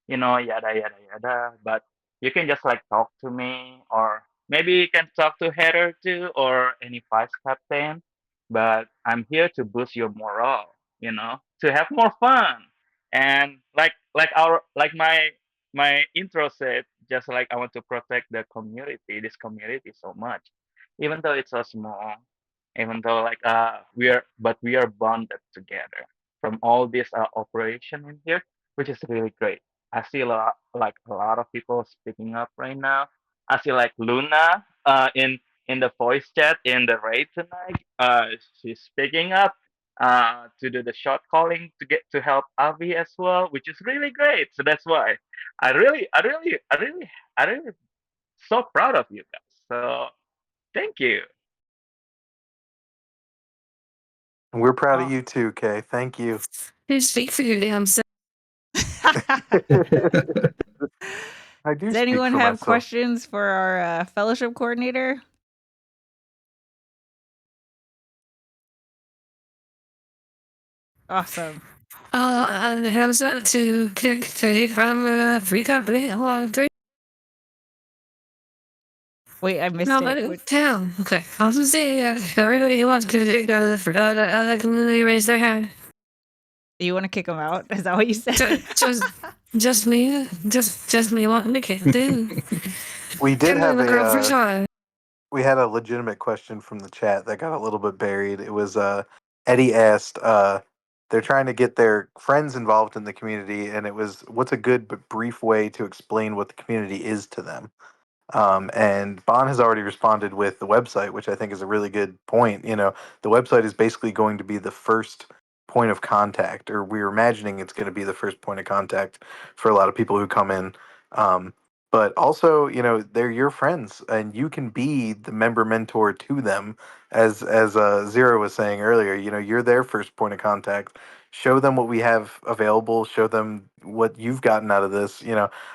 yada yada yada. But you can just like talk to me, or maybe you can talk to Heather too, or any vice captain. But I'm here to boost your morale, to have more fun. And like my intro said, just like I want to protect the community, this community so much, even though it's so small, even though like we are bonded together from all this operation in here, which is really great. I see a lot of people speaking up right now. I see like Luna in the voice chat in the raid tonight. She's speaking up to do the shot calling to get to help Avi as well, which is really great. So that's why I really so proud of you guys. So thank you. We're proud of Oh. you too, Kay. Thank you. You speak for your damn self. I do Does speak anyone for have myself. questions for our fellowship coordinator? Awesome. I have sent to pick 30 from a free company along 3. Wait, I missed No, it. but town. Okay. I'll just say, everybody who wants to go to the community raise their hand. You want to kick him out? Is that what you said? Just me. Just me wanting to kick them. We did have the girl for a sure. we had a legitimate question from the chat that got a little bit buried. It was Eddie asked they're trying to get their friends involved in the community, and it was what's a good but brief way to explain what the community is to them. And Bon has already responded with the website, which I think is a really good point. The website is basically going to be the first point of contact, or we're imagining it's going to be the first point of contact for a lot of people who come in. But also, they're your friends, and you can be the member mentor to them, as Zero was saying earlier. You're their first point of contact. Show them what we have available. Show them what you've gotten out of this.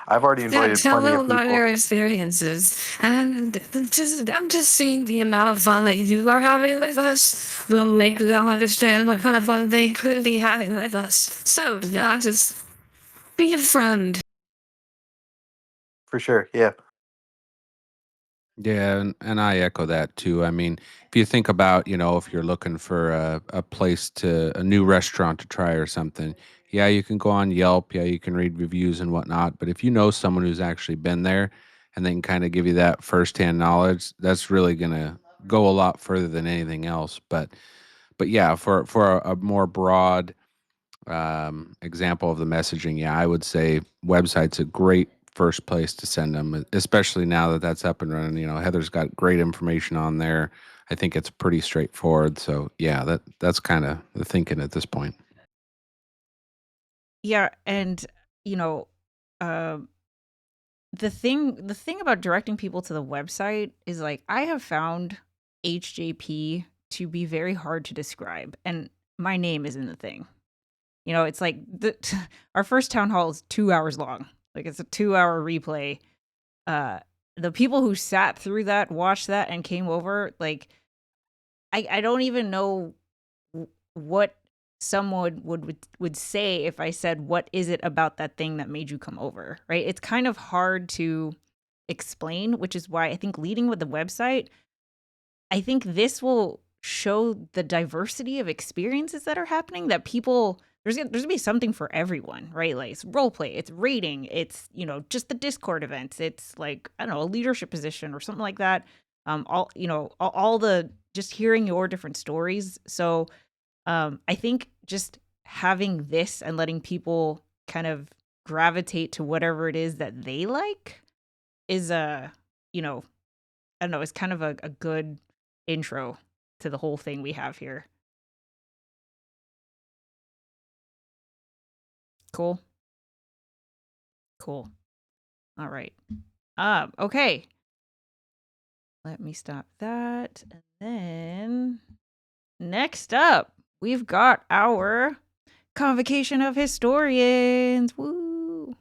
I've already invited Tell plenty them of about people. your experiences. And I'm just seeing the amount of fun that you are having with us will make them understand what kind of fun they could be having with us. So, just be a friend. For sure, yeah. Yeah, and I echo that too. I mean, if you think about, if you're looking for a new restaurant to try or something, yeah, you can go on Yelp, yeah, you can read reviews and whatnot. But if you know someone who's actually been there and they can kind of give you that firsthand knowledge, that's really gonna go a lot further than anything else. But yeah, for a more broad example of the messaging, yeah, I would say website's a great first place to send them, especially now that that's up and running. Heather's got great information on there. I think it's pretty straightforward. So yeah, that's kind of the thinking at this point. Yeah, and you know, um, the thing about directing people to the website is like I have found HJP to be very hard to describe, and my name is in the thing. It's like our first town hall is 2 hours long. Like it's a 2-hour replay. Uh, the people who sat through that, watched that, and came over, like I don't even know what someone would say if I said, "What is it about that thing that made you come over?" Right? It's kind of hard to explain, which is why I think leading with the website, I think this will show the diversity of experiences that are happening, that people there's gonna be something for everyone, right? Like it's role play, it's rating, it's just the Discord events, it's like I don't know, a leadership position or something like that. All the just hearing your different stories. So I think just having this and letting people kind of gravitate to whatever it is that they like is you know, I don't know, it's kind of a good intro to the whole thing we have here. Cool. Cool. All right. Okay. Let me stop that. And then next up, we've got our Convocation of Historians. Woo.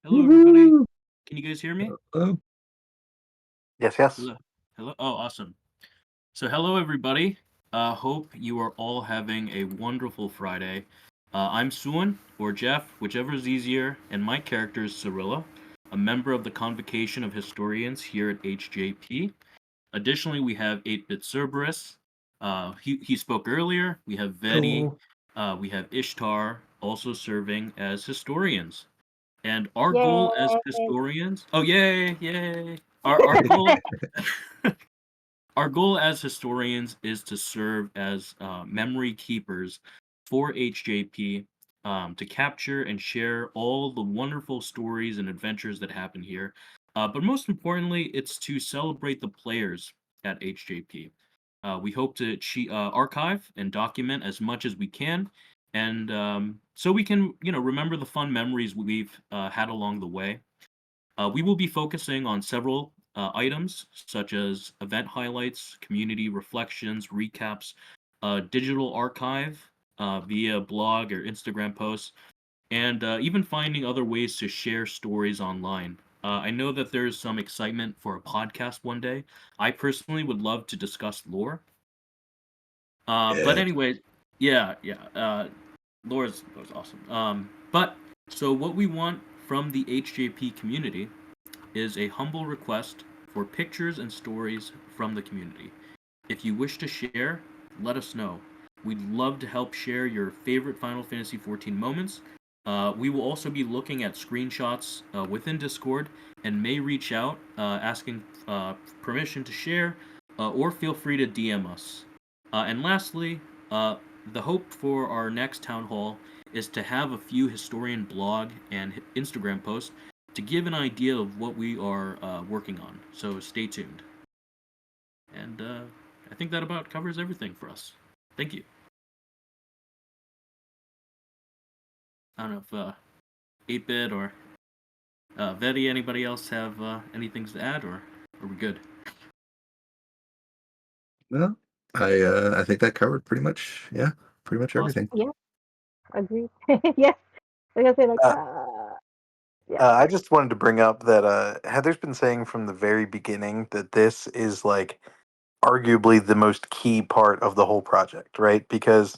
Hello, everybody. Can you guys hear me? Yes, yes. Hello. Hello. Oh, awesome. So, hello, everybody. Hope you are all having a wonderful Friday. I'm Suan, or Jeff, whichever is easier, and my character is Cirilla, a member of the Convocation of Historians here at HJP. Additionally, we have 8-Bit Cerberus. He spoke earlier. We have Vedi. We have Ishtar, also serving as historians. And our goal as Yay! historians, oh yay, yay. Our goal our goal as historians is to serve as memory keepers for HJP, to capture and share all the wonderful stories and adventures that happen here. But most importantly, it's to celebrate the players at HJP. We hope to archive and document as much as we can, and so we can, remember the fun memories we've had along the way. We will be focusing on several items such as event highlights, community reflections, recaps, digital archive via blog or Instagram posts, and even finding other ways to share stories online. I know that there's some excitement for a podcast one day. I personally would love to discuss lore. But Yeah. anyway, yeah, yeah. Lore's awesome. But so what we want from the HJP community is a humble request for pictures and stories from the community. If you wish to share, let us know. We'd love to help share your favorite Final Fantasy XIV moments. We will also be looking at screenshots within Discord and may reach out asking permission to share, or feel free to DM us. And lastly, the hope for our next town hall is to have a few historian blog and Instagram posts to give an idea of what we are working on. So stay tuned. And I think that about covers everything for us. Thank you. I don't know if 8-Bit or Vedi, anybody else have any things to add, or are we good? No, I think that covered pretty much everything. Yeah, agreed. Yes, like I say, like Uh, yeah. I just wanted to bring up that Heather's been saying from the very beginning that this is like arguably the most key part of the whole project, right? Because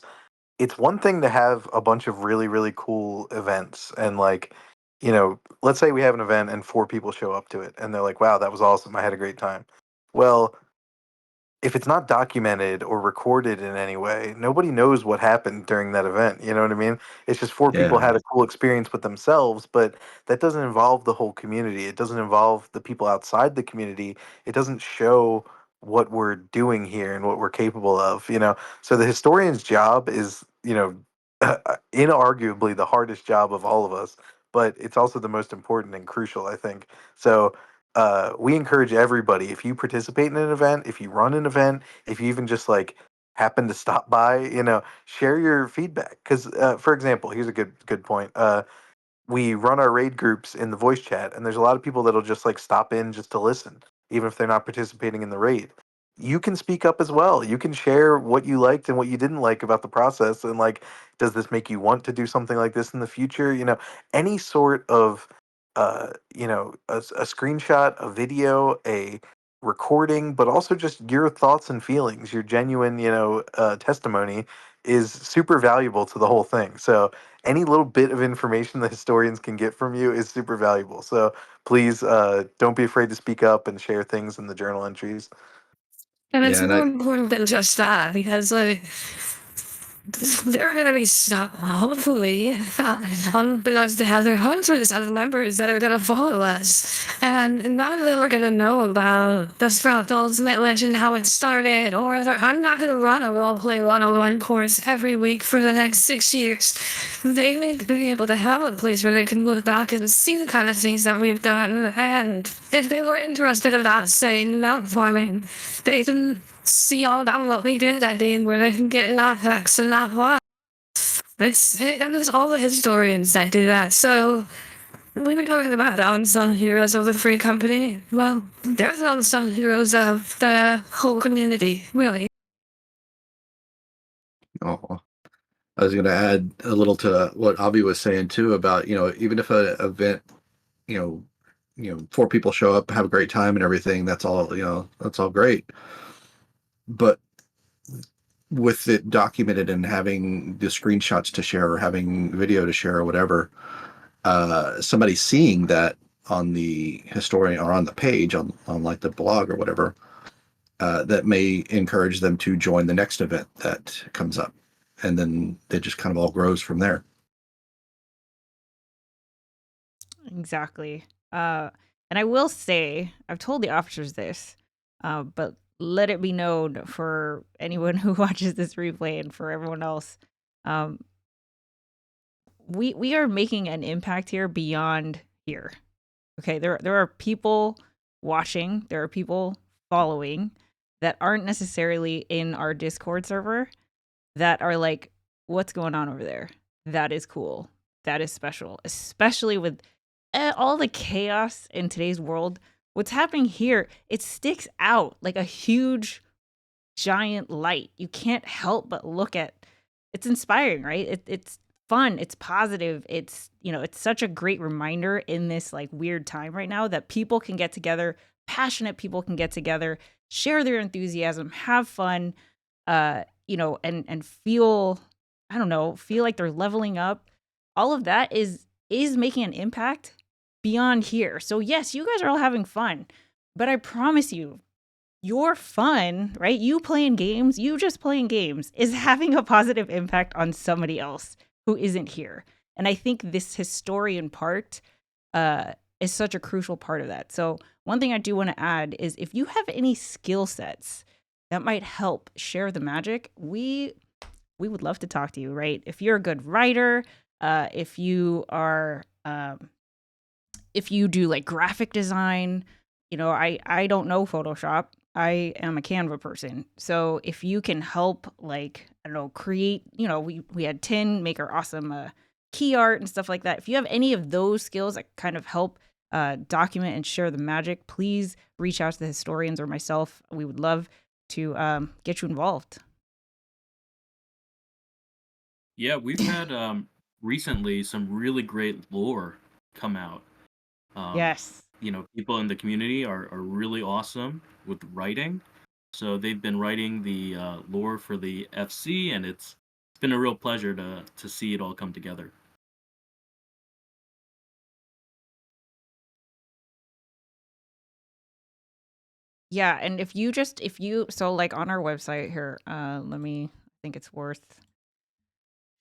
it's one thing to have a bunch of really, really cool events and like, let's say we have an event and 4 people show up to it and they're like, wow, that was awesome. I had a great time. Well, if it's not documented or recorded in any way, nobody knows what happened during that event. You know what I mean? It's just 4 people Yeah. had a cool experience with themselves, but that doesn't involve the whole community. It doesn't involve the people outside the community. It doesn't show what we're doing here and what we're capable of. So the historian's job is, inarguably the hardest job of all of us, but it's also the most important and crucial, I think. So we encourage everybody, if you participate in an event, if you run an event, if you even just like happen to stop by, share your feedback. Because for example, here's a good point. We run our raid groups in the voice chat, and there's a lot of people that'll just like stop in just to listen, even if they're not participating in the raid. You can speak up as well. You can share what you liked and what you didn't like about the process, and like, does this make you want to do something like this in the future? Any sort of, a screenshot, a video, recording, but also just your thoughts and feelings, your genuine, testimony is super valuable to the whole thing. So any little bit of information the historians can get from you is super valuable. So please don't be afraid to speak up and share things in the journal entries. And it's Yeah, and more important than just that because, like, there are gonna be some, hopefully, unbeknownst to other hundreds of members that are gonna follow us. And none of them are gonna know about the Sprout Ultimate Legend, how it started, or I'm not gonna run a roleplay 101 course every week for the next 6 years. They need to be able to have a place where they can look back and see the kind of things that we've done. And if they were interested about, say, mount farming, they can see all that what we did that day and where they can get enough facts and not what. And there's all the historians that do that. So we were talking about unsung heroes of the free company. Well, there's unsung heroes of the whole community, really. oh, I was going to add a little to what Avi was saying too about, even if an event, you know, 4 people show up, have a great time and everything, that's all, that's all great. But with it documented and having the screenshots to share or having video to share or whatever, somebody seeing that on the historian or on the page on like the blog or whatever, that may encourage them to join the next event that comes up. And then it just kind of all grows from there. Exactly. And I will say, I've told the officers this, but let it be known for anyone who watches this replay and for everyone else, um, we are making an impact here beyond here. Okay, there are people watching, there are people following that aren't necessarily in our Discord server that are like, what's going on over there? That is cool. That is special, especially with all the chaos in today's world. What's happening here, it sticks out like a huge giant light. You can't help but look at. It's inspiring, right? It's fun, it's positive, it's such a great reminder in this like weird time right now that people can get together, passionate people can get together, share their enthusiasm, have fun, and feel, I don't know, feel like they're leveling up. All of that is making an impact beyond here. So yes, you guys are all having fun, but I promise you, your fun, right? You playing games, you just playing games is having a positive impact on somebody else who isn't here. And I think this historian part is such a crucial part of that. So one thing I do want to add is if you have any skill sets that might help share the magic, we would love to talk to you, right? If you're a good writer, if you are if you do like graphic design, I don't know Photoshop. I am a Canva person. So if you can help, like, I don't know, create, we had Tin make our awesome key art and stuff like that. If you have any of those skills that kind of help document and share the magic, please reach out to the historians or myself. We would love to get you involved. Yeah, we've had recently some really great lore come out. Yes. People in the community are really awesome with writing. So they've been writing the lore for the FC, and it's been a real pleasure to see it all come together. Yeah, and if you so like on our website here, I think it's worth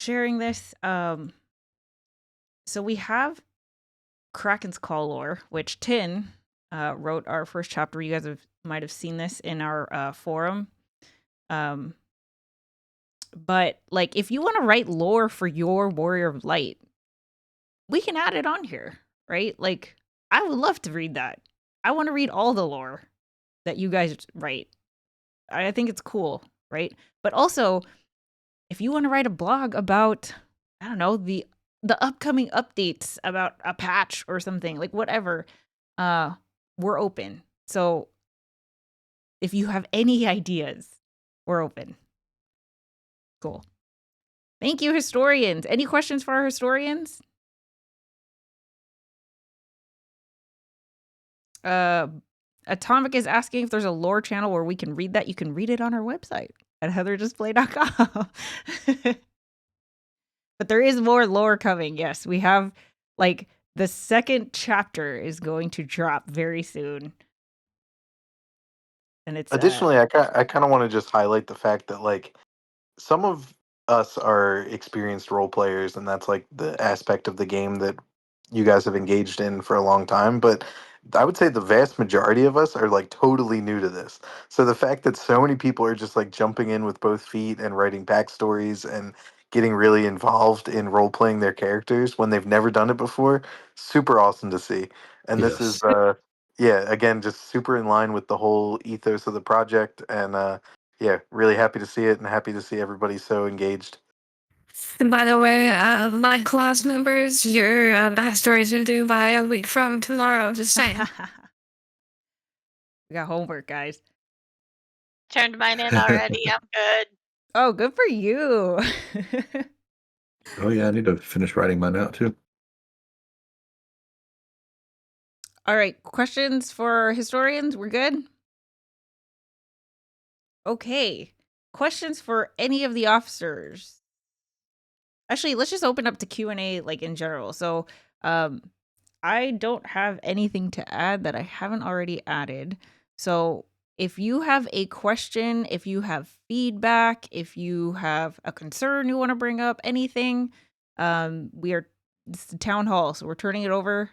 sharing this. So we have Kraken's Call lore, which Tin wrote our first chapter. You guys might have seen this in our forum. But like, if you want to write lore for your Warrior of Light, we can add it on here, right? Like, I would love to read that. I want to read all the lore that you guys write. I think it's cool, right? But also, if you want to write a blog about, I don't know, the upcoming updates about a patch or something, like whatever, we're open. So if you have any ideas, we're open. Cool. Thank you, historians. Any questions for our historians? Atomic is asking if there's a lore channel where we can read that. You can read it on our website at heatherdisplay.com. But there is more lore coming. Yes, we have like the second chapter is going to drop very soon. And it's Additionally, I kind of want to just highlight the fact that like some of us are experienced role players, and that's like the aspect of the game that you guys have engaged in for a long time. But I would say the vast majority of us are like totally new to this. So the fact that so many people are just like jumping in with both feet and writing backstories and getting really involved in role playing their characters when they've never done it before, super awesome to see. And this is Yes. yeah, again, just super in line with the whole ethos of the project, and yeah, really happy to see it and happy to see everybody so engaged. And by the way, my class members, your backstories are due by a week from tomorrow. Just saying. we got homework, guys. Turned mine in already. I'm good. Oh, good for you. Oh yeah, I need to finish writing mine out too. All right, questions for historians? We're good? Okay. Questions for any of the officers? Actually, let's just open up to Q&A like in general. So, I don't have anything to add that I haven't already added. So, if you have a question, if you have feedback, if you have a concern you want to bring up, anything, it's the town hall, so we're turning it over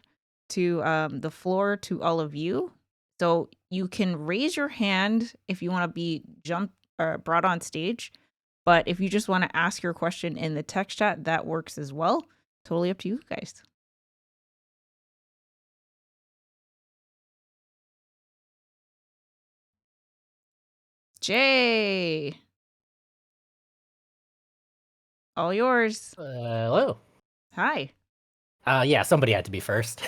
to the floor to all of you. So you can raise your hand if you want to be brought on stage. But if you just want to ask your question in the text chat, that works as well. Totally up to you guys. Jay, all yours. Hello. Hi. Yeah, somebody had to be first.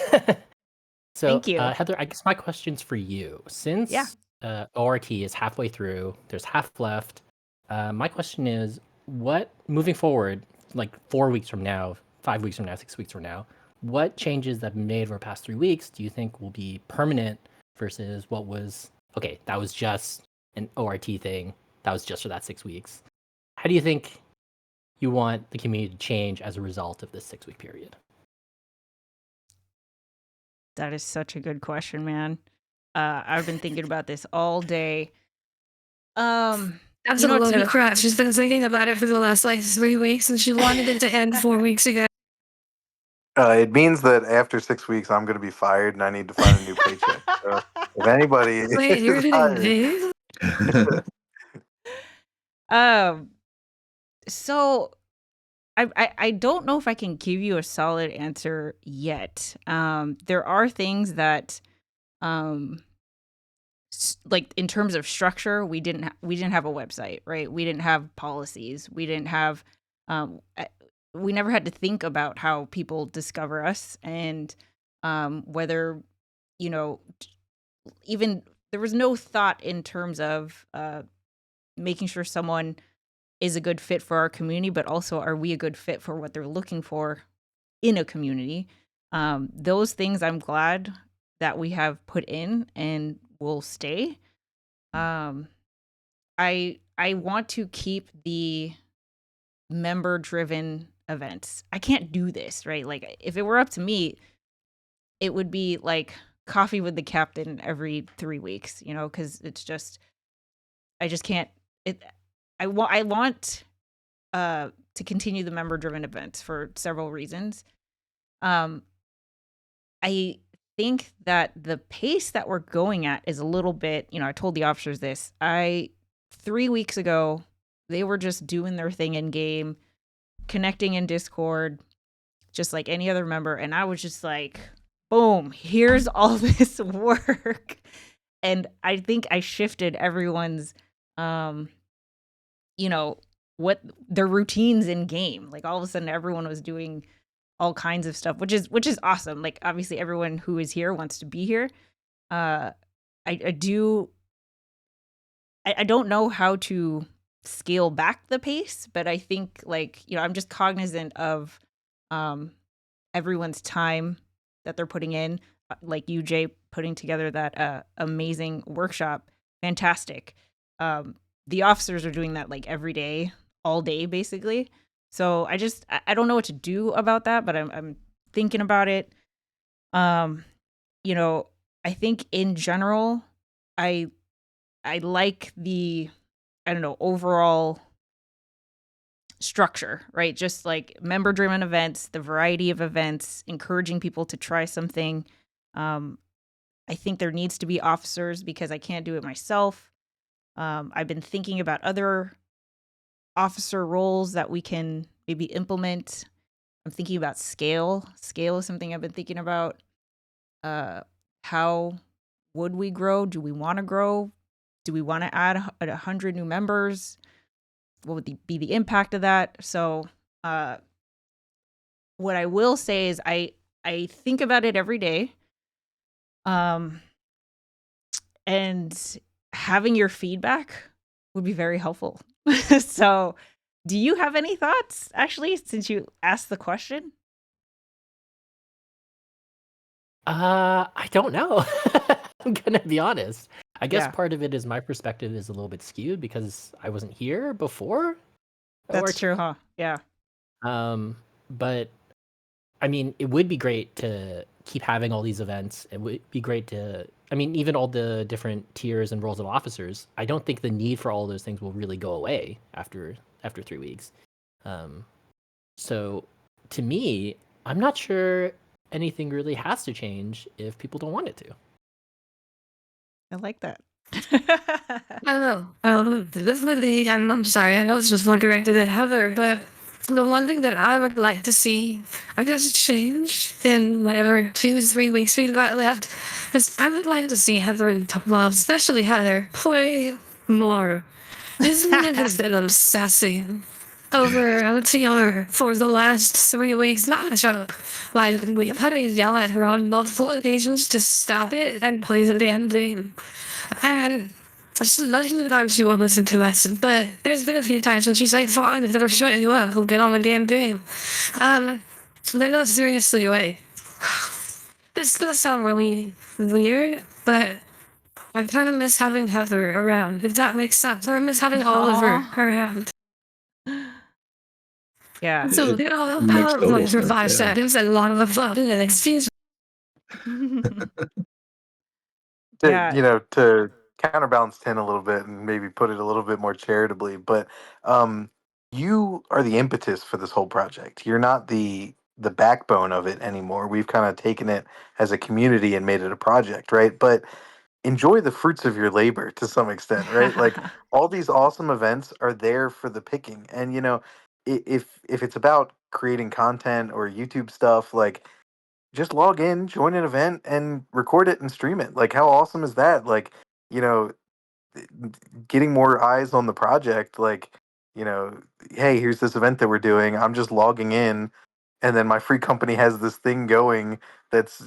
So, Thank you. Heather, I guess my question's for you. Since ORT is halfway through, there's half left. My question is, what moving forward, like 4 weeks from now, 5 weeks from now, 6 weeks from now, what changes that have been made over the past 3 weeks do you think will be permanent versus what was okay? That was just an ORT thing. That was just for that 6 weeks. How do you think you want the community to change as a result of this 6 week period? That is such a good question, man. I've been thinking about this all day. That's a load of crap. She's been thinking about it for the last like 3 weeks, and she wanted it to end 4 weeks ago. It means that after 6 weeks, I'm going to be fired and I need to find a new paycheck. So if anybody Wait, you're is getting hired, paid? So I don't know if I can give you a solid answer yet. There are things that, like in terms of structure, we didn't have a website, right? We didn't have policies. We didn't have, we never had to think about how people discover us and whether, even there was no thought in terms of making sure someone is a good fit for our community, but also are we a good fit for what they're looking for in a community? Those things I'm glad that we have put in and will stay. I want to keep the member driven events. I can't do this, right? Like if it were up to me, it would be like coffee with the captain every 3 weeks, because it's just I just can't I want to continue the member driven events for several reasons. I think that the pace that we're going at is a little bit, I told the officers this. 3 weeks ago, they were just doing their thing in game, connecting in Discord, just like any other member. And I was just like, boom, here's all this work. And I think I shifted everyone's, what their routines in game. Like all of a sudden everyone was doing all kinds of stuff, which is awesome. Like obviously everyone who is here wants to be here. I don't know how to scale back the pace, but I think I'm just cognizant of everyone's time that they're putting in. like you, Jay, putting together that amazing workshop. Fantastic. The officers are doing that like every day, all day, basically. So I don't know what to do about that, but I'm thinking about it. You know, I think in general, I like the, I don't know, overall structure, right? Just like member driven events, the variety of events, encouraging people to try something. I think there needs to be officers because I can't do it myself. I've been thinking about other officer roles that we can maybe implement. I'm thinking about scale. Scale is something I've been thinking about. How would we grow? Do we want to grow? Do we want to add 100 new members? What would be the impact of that? So, what I will say is I think about it every day. And having your feedback would be very helpful. So, do you have any thoughts, actually, since you asked the question? I don't know. I'm gonna be honest. I guess Yeah, part of it is my perspective is a little bit skewed because I wasn't here before that's ORT. true, huh? Yeah. But I mean, it would be great to keep having all these events. It would be great to, I mean, even all the different tiers and roles of officers. I don't think the need for all those things will really go away after 3 weeks. Um, so to me, I'm not sure anything really has to change if people don't want it to. I like that. I don't know. Definitely, I'm sorry. I know this was more directed at Heather, but the one thing that I would like to see, I guess, change in whatever 2 to 3 weeks we've got left, is I would like to see Heather and well, especially Heather, play more. This man has been obsessing over LTR for the last 3 weeks. Not sure. Like, we've had to yell at her on multiple occasions to stop it and play the damn game. And it's not the time she won't listen to us, but there's been a few times when she's like, fine, if they're shutting you up, we'll get on the damn game. So they're not seriously away. This is gonna sound really weird, but I kind of miss having Heather around, if that makes sense. I miss having Oliver Aw. around. Yeah. So It they all have makes total PowerPoint for sense. 5 seconds and a lot of the fun and excuse Yeah. To counterbalance 10 a little bit and maybe put it a little bit more charitably, but you are the impetus for this whole project. You're not the backbone of it anymore. We've kind of taken it as a community and made it a project, right? But enjoy the fruits of your labor to some extent, right? Like all these awesome events are there for the picking. And if it's about creating content or YouTube stuff, like just log in, join an event, and record it and stream it. Like, how awesome is that? Like, you know, getting more eyes on the project. Like, you know, hey, here's this event that we're doing. I'm just logging in, and then my free company has this thing going that's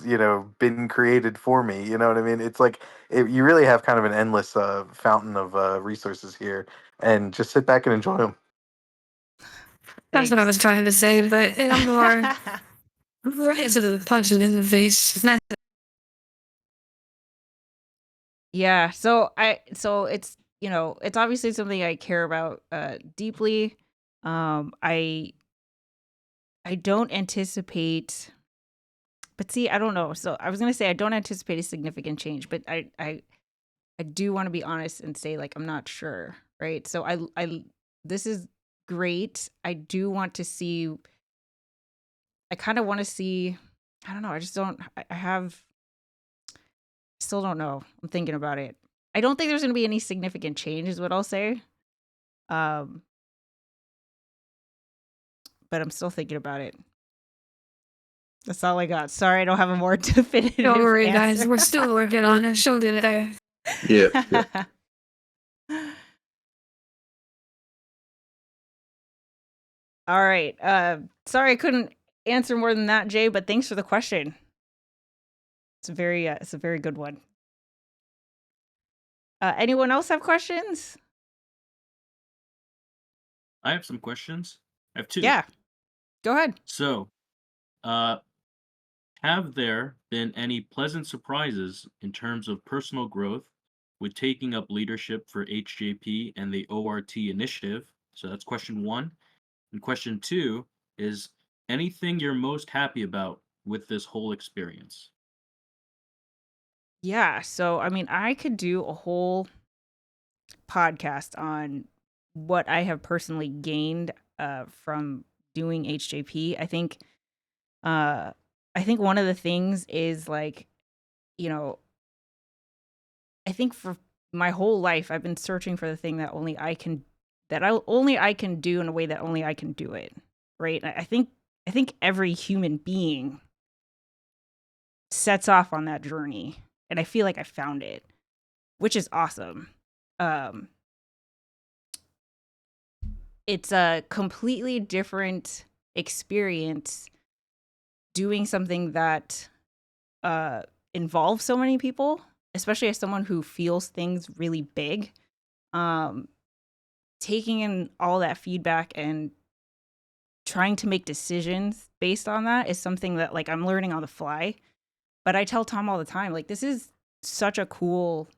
been created for me. You know what I mean? It's like you really have kind of an endless fountain of resources here, and just sit back and enjoy them. That's what I was Thanks. trying to say, but I'm more right to the punch in the face. Yeah. So it's, it's obviously something I care about deeply. I don't anticipate, but see, I don't know. So I was gonna say I don't anticipate a significant change, but I do want to be honest and say like I'm not sure, right? So I this is great. I do want to see. I kind of want to see. I don't know. I just don't. I have. Still don't know. I'm thinking about it. I don't think there's going to be any significant change, is what I'll say. Um, but I'm still thinking about it. That's all I got. Sorry, I don't have a more definitive Don't worry, answer. guys. We're still working on it. She'll get it there. Yeah. All right. Sorry I couldn't answer more than that, Jay, but thanks for the question. It's a very good one. Anyone else have questions? I have some questions. I have two. Yeah. Go ahead. So, have there been any pleasant surprises in terms of personal growth with taking up leadership for HJP and the ORT initiative? So that's question one. And question two is anything you're most happy about with this whole experience? Yeah. So, I mean, I could do a whole podcast on what I have personally gained from doing HJP. I think one of the things is like, you know, I think for my whole life I've been searching for the thing that only I can do in a way that only I can do it. Right? I think every human being sets off on that journey, and I feel like I found it, which is awesome. Um it's a completely different experience doing something that uh involves so many people, especially as someone who feels things really big. um Taking in all that feedback and trying to make decisions based on that is something that like I'm learning on the fly. But I tell Tom all the time, like, this is such a cool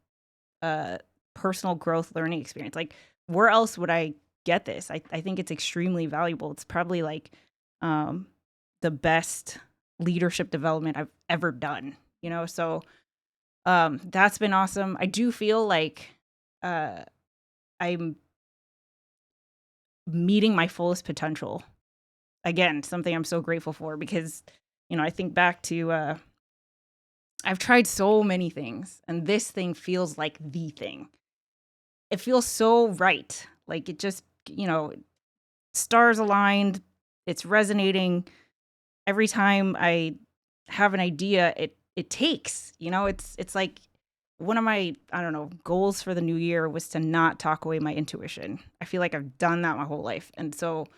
uh personal growth learning experience. Like, where else would I get this? I think it's extremely valuable. It's probably like um the best leadership development I've ever done, you know? So that's been awesome. I do feel like uh I'm meeting my fullest potential. Again, something I'm so grateful for because, you know, I think back to I've tried so many things and this thing feels like the thing. It feels so right. Like it just, you know, stars aligned, it's resonating. Every time I have an idea, it takes, you know, it's like one of my, I don't know, goals for the new year was to not talk away my intuition. I feel like I've done that my whole life. And so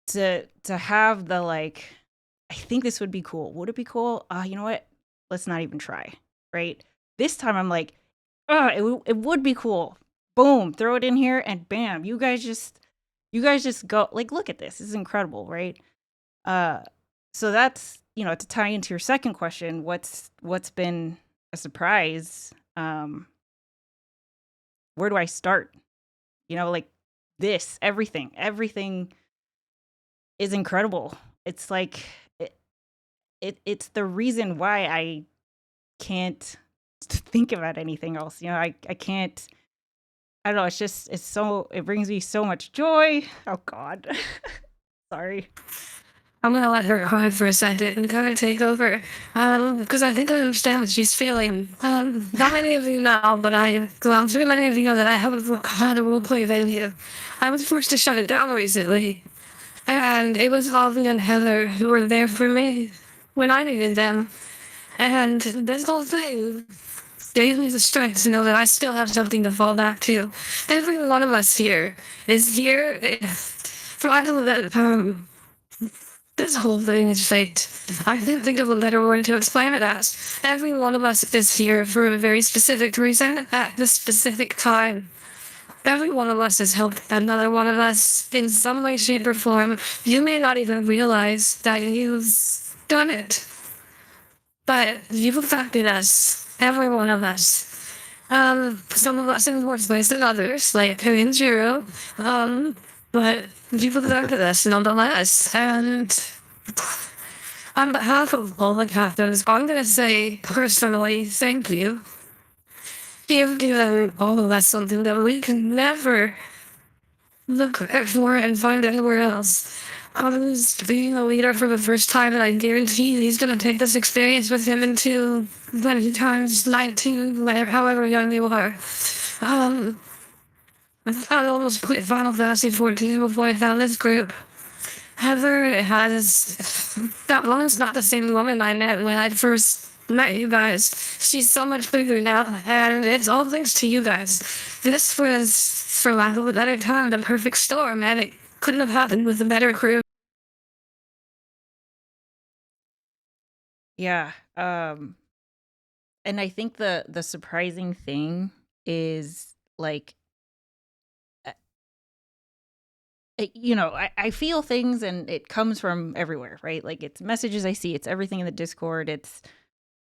to have the like, I think this would be cool. Would it be cool? You know what? Let's not even try. Right? This time I'm like, it would be cool. Boom, throw it in here and bam, you guys just go, like, look at this. This is incredible, right? Uh so that's, you know, to tie into your second question, what's been a surprise? Where do I start? You know, like everything is incredible. It's like it's the reason why I can't think about anything else. You know, I can't. I don't know. It's just it brings me so much joy. Oh God, sorry. I'm gonna let her cry for a second and kind of take over, because I think I understand what she's feeling. Not many of you know, but too many of you know that I have had a roleplay venue. I was forced to shut it down recently, and it was Holly and Heather who were there for me when I needed them. And this whole thing gave me the strength to know that I still have something to fall back to. Every one of us here is here for I know that this whole thing is fate. I can't think of a better word to explain it as. Every one of us is here for a very specific reason at this specific time. Every one of us has helped another one of us in some way, shape, or form. You may not even realize that you've done it, but you've affected us. Every one of us. Some of us in more ways than others, like in zero. But you've affected us nonetheless. And on behalf of all the captains, I'm gonna say personally, thank you. You've given all of us something that we can never look for and find anywhere else. I was being a leader for the first time, and I guarantee he's gonna take this experience with him into many times 19, whatever, however young you are. I almost quit Final Fantasy 14 before I found this group. Heather that woman's not the same woman I met when I first met you guys. She's so much bigger now, and it's all thanks to you guys. This was, for lack of a better term, the perfect storm, and it couldn't have happened with a better crew. Yeah. And I think the surprising thing is like, you know, I feel things and it comes from everywhere, right? Like it's messages I see, it's everything in the Discord, it's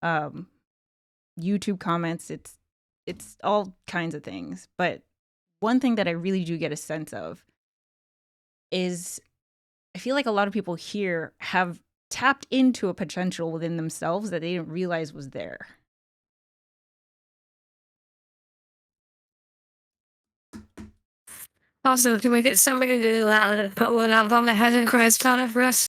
YouTube comments. It's all kinds of things. But one thing that I really do get a sense of is I feel like a lot of people here have tapped into a potential within themselves that they didn't realize was there. Also, can we get somebody to do that and put one up on the head and Christ on it for us?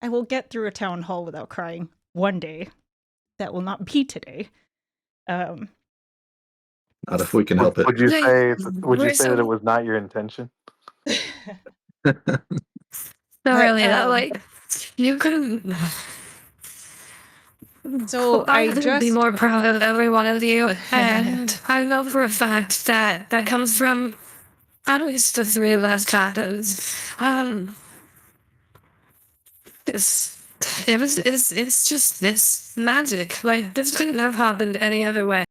I will get through a town hall without crying one day. That will not be today. Not if we can help it. Would you say We're that it was not your intention? No, But, really, like, you couldn't. So I couldn't just be more proud of every one of you, and I know for a fact that that comes from at least the three of us captains. It's just this magic. Like, this couldn't have happened any other way.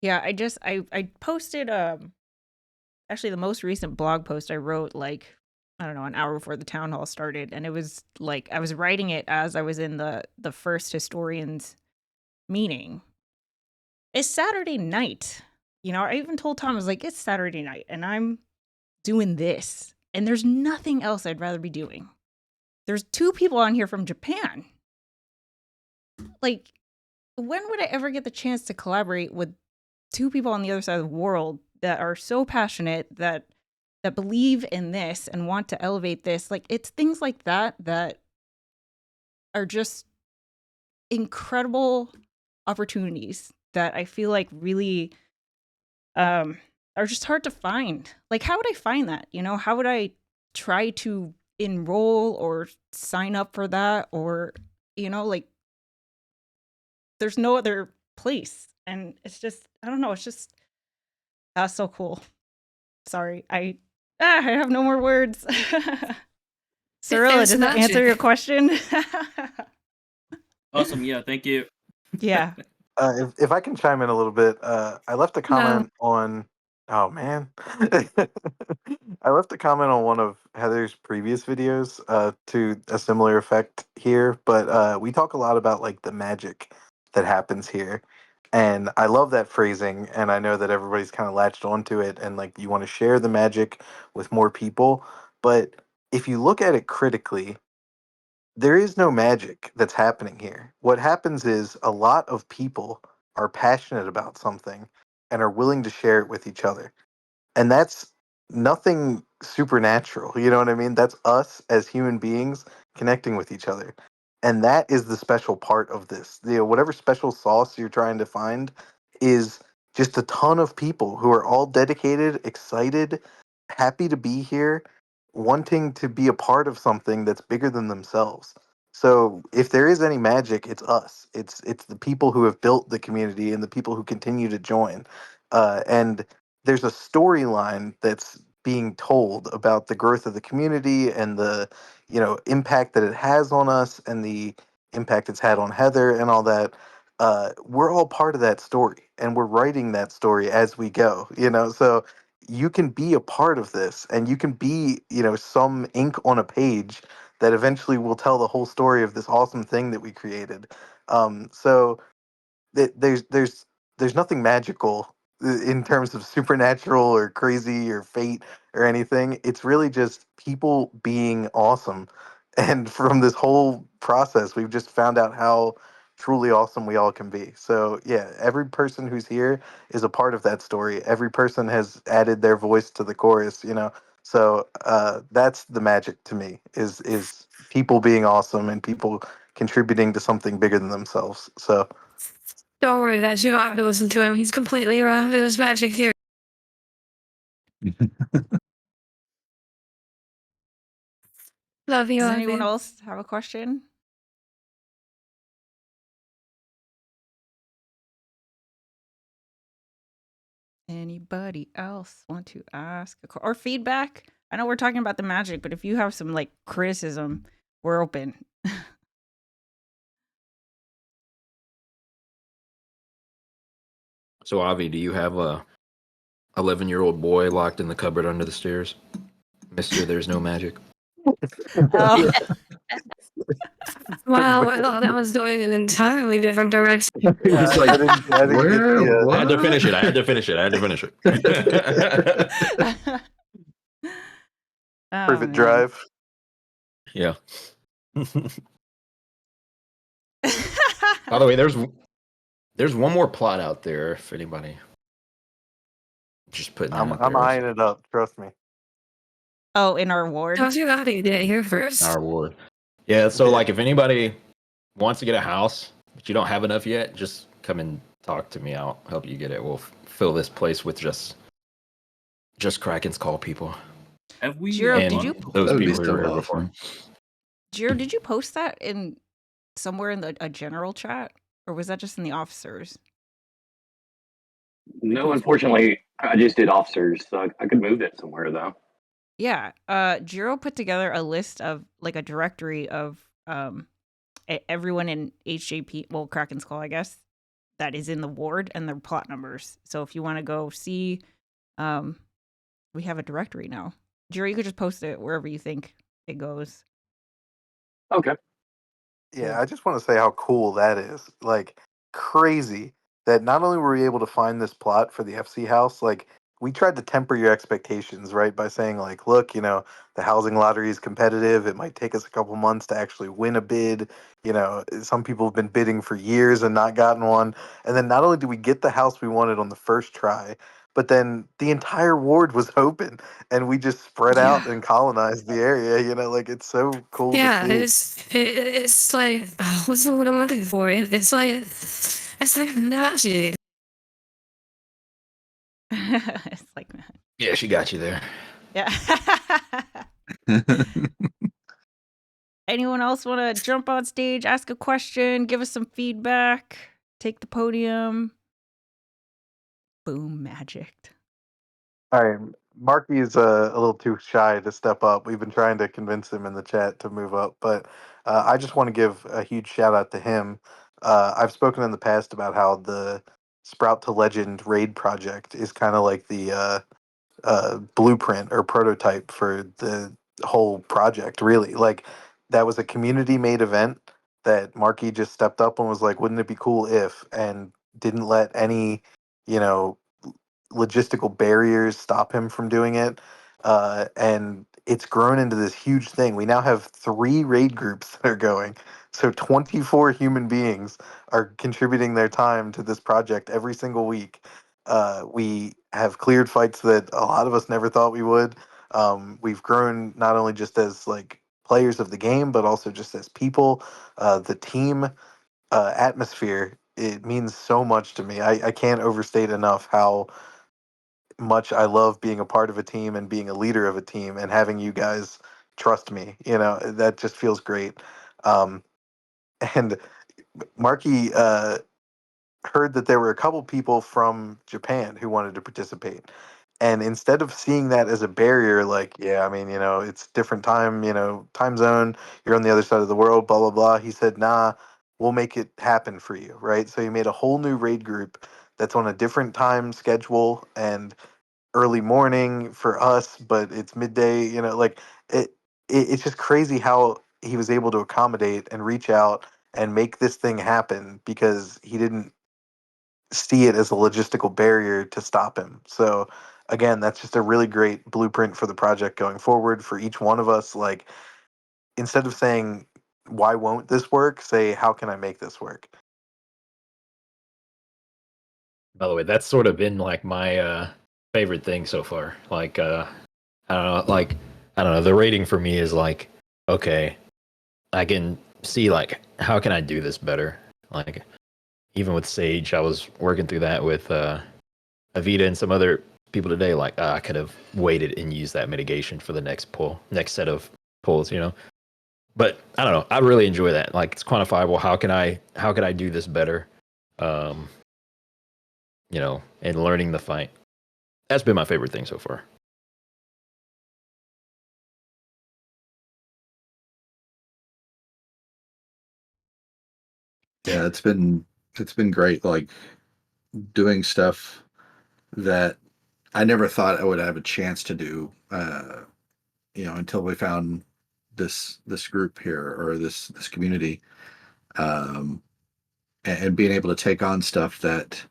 Yeah, I posted actually the most recent blog post I wrote like I don't know an hour before the town hall started, and it was like I was writing it as I was in the first historians meeting. It's Saturday night. You know, I even told Tom, I was like, it's Saturday night and I'm doing this. And there's nothing else I'd rather be doing. There's 2 people on here from Japan. Like, when would I ever get the chance to collaborate with 2 people on the other side of the world that are so passionate that believe in this and want to elevate this? Like, it's things like that that are just incredible opportunities that I feel like really are just hard to find. Like, how would I find that? You know, how would I try to enroll or sign up for that? Or, you know, like, there's no other place. And it's just, I don't know, it's just, that's so cool. Sorry, I have no more words. Cyrilla, does that answer your question? Awesome. Yeah, thank you. Yeah. If I can chime in a little bit, I left a comment on. Oh man, I left a comment on one of Heather's previous videos to a similar effect here. But we talk a lot about like the magic that happens here, and I love that phrasing. And I know that everybody's kind of latched onto it, and like you want to share the magic with more people. But if you look at it critically, there is no magic that's happening here. What happens is a lot of people are passionate about something and are willing to share it with each other. And that's nothing supernatural. You know what I mean? That's us as human beings connecting with each other. And that is the special part of this. You know, whatever special sauce you're trying to find is just a ton of people who are all dedicated, excited, happy to be here, wanting to be a part of something that's bigger than themselves. So if there is any magic, it's us. It's the people who have built the community and the people who continue to join. And there's a storyline that's being told about the growth of the community and the impact that it has on us and the impact it's had on Heather and all that. We're all part of that story and we're writing that story as we go, so you can be a part of this and you can be some ink on a page that eventually will tell the whole story of this awesome thing that we created. So there's nothing magical in terms of supernatural or crazy or fate or anything. It's really just people being awesome. And from this whole process, we've just found out how truly awesome we all can be. So yeah, every person who's here is a part of that story. Every person has added their voice to the chorus. So that's the magic to me is people being awesome and people contributing to something bigger than themselves. So Don't worry, guys. You don't have to listen to him. He's completely wrong. There's magic here. Love you, Does love anyone you. else have a question? Anybody else want to ask or feedback? I know we're talking about the magic, but if you have some like criticism, we're open. So, Avi, do you have a 11-year-old boy locked in the cupboard under the stairs? Mister, there's no magic. Oh. Wow, I thought that was going in an entirely different direction. He was I like, didn't get where? the. I had to What? finish it. I had to finish it. I had to finish it. Oh Private man. Drive. Yeah. By the way, there's one more plot out there if anybody just putting that I'm out there. eyeing it up. Trust me. Oh, in our ward. Don't you gotta get here first? Our ward. Yeah, so Yeah. like if anybody wants to get a house, but you don't have enough yet, just come and talk to me. I'll help you get it. We'll fill this place with just Kraken's call people. Have we? Jiro, And did you those That would be people who so were here awesome. before. Jiro, did you post that in somewhere in a general chat, or was that just in the officers? No, unfortunately, I just did officers, so I could move it somewhere though. Yeah. Jiro put together a list of like a directory of everyone in HJP, well, Kraken's Call, I guess, that is in the ward and their plot numbers. So if you want to go see, we have a directory now. Jiro, you could just post it wherever you think it goes. Okay. Yeah, I just want to say how cool that is. Like, crazy that not only were we able to find this plot for the FC house, like, we tried to temper your expectations, right? By saying, like, look, the housing lottery is competitive. It might take us a couple months to actually win a bid. Some people have been bidding for years and not gotten one. And then not only did we get the house we wanted on the first try, but then the entire ward was open and we just spread out Yeah. and colonized the area. Like, it's so cool to Yeah, see. it's like what's the word I'm looking for? It's like magic. It's like that. Yeah, she got you there. Yeah. Anyone else want to jump on stage, ask a question, give us some feedback, take the podium? Boom, magicked. All right, Marky is a little too shy to step up. We've been trying to convince him in the chat to move up, but I just want to give a huge shout out to him. I've spoken in the past about how the Sprout to Legend raid project is kind of like the blueprint or prototype for the whole project. Really, like that was a community made event that Marky just stepped up and was like, "Wouldn't it be cool if?" and didn't let any, you know, logistical barriers stop him from doing it. And it's grown into this huge thing. We now have 3 raid groups that are going. So 24 human beings are contributing their time to this project every single week. We have cleared fights that a lot of us never thought we would. We've grown not only just as like players of the game, but also just as people. The team atmosphere, it means so much to me. I can't overstate enough how much I love being a part of a team and being a leader of a team and having you guys trust me. That just feels great. Um, and Marky heard that there were a couple people from Japan who wanted to participate. And instead of seeing that as a barrier, like, yeah, I mean, it's different time, time zone, you're on the other side of the world, blah, blah, blah. He said, nah, we'll make it happen for you, right? So he made a whole new raid group that's on a different time schedule and early morning for us, but it's midday, like it's just crazy how he was able to accommodate and reach out and make this thing happen because he didn't see it as a logistical barrier to stop him. So again, that's just a really great blueprint for the project going forward for each one of us. Like instead of saying why won't this work, say how can I make this work? By the way, that's sort of been like my favorite thing so far. Like I don't know, the rating for me is like, okay, I can see like how can I do this better? Like even with Sage, I was working through that with Avita and some other people today. Like I could have waited and used that mitigation for the next set of pulls. But I don't know. I really enjoy that. Like it's quantifiable. How can I do this better? Um, and learning the fight. That's been my favorite thing so far. Yeah, it's been great. Like doing stuff that I never thought I would have a chance to do. Until we found this group here, or this community, and being able to take on stuff that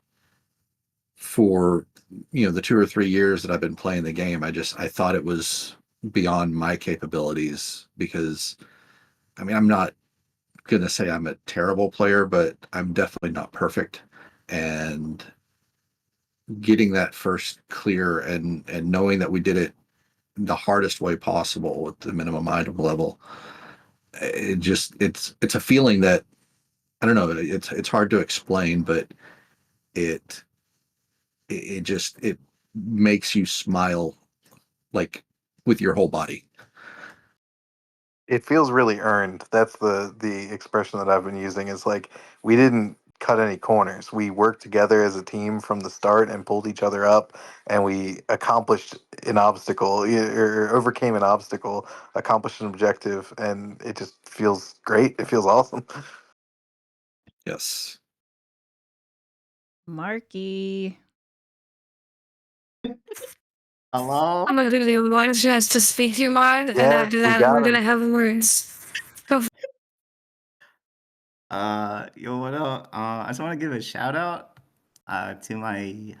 for the 2 or 3 years that I've been playing the game, I thought it was beyond my capabilities, because I mean, I'm not gonna say I'm a terrible player, but I'm definitely not perfect. And getting that first clear, and knowing that we did it the hardest way possible with the minimum item level, it's a feeling that, I don't know, it's hard to explain, but it it makes you smile, like, with your whole body. It feels really earned. That's the expression that I've been using. Is like, we didn't cut any corners. We worked together as a team from the start and pulled each other up, and we accomplished an obstacle, or overcame an obstacle, accomplished an objective, and it just feels great. It feels awesome. Yes. Marky. I'm gonna give you one chance to speak your mind, and Yes, after we that, got we're him. gonna have words. Go. Yo, what up? I just want to give a shout out to my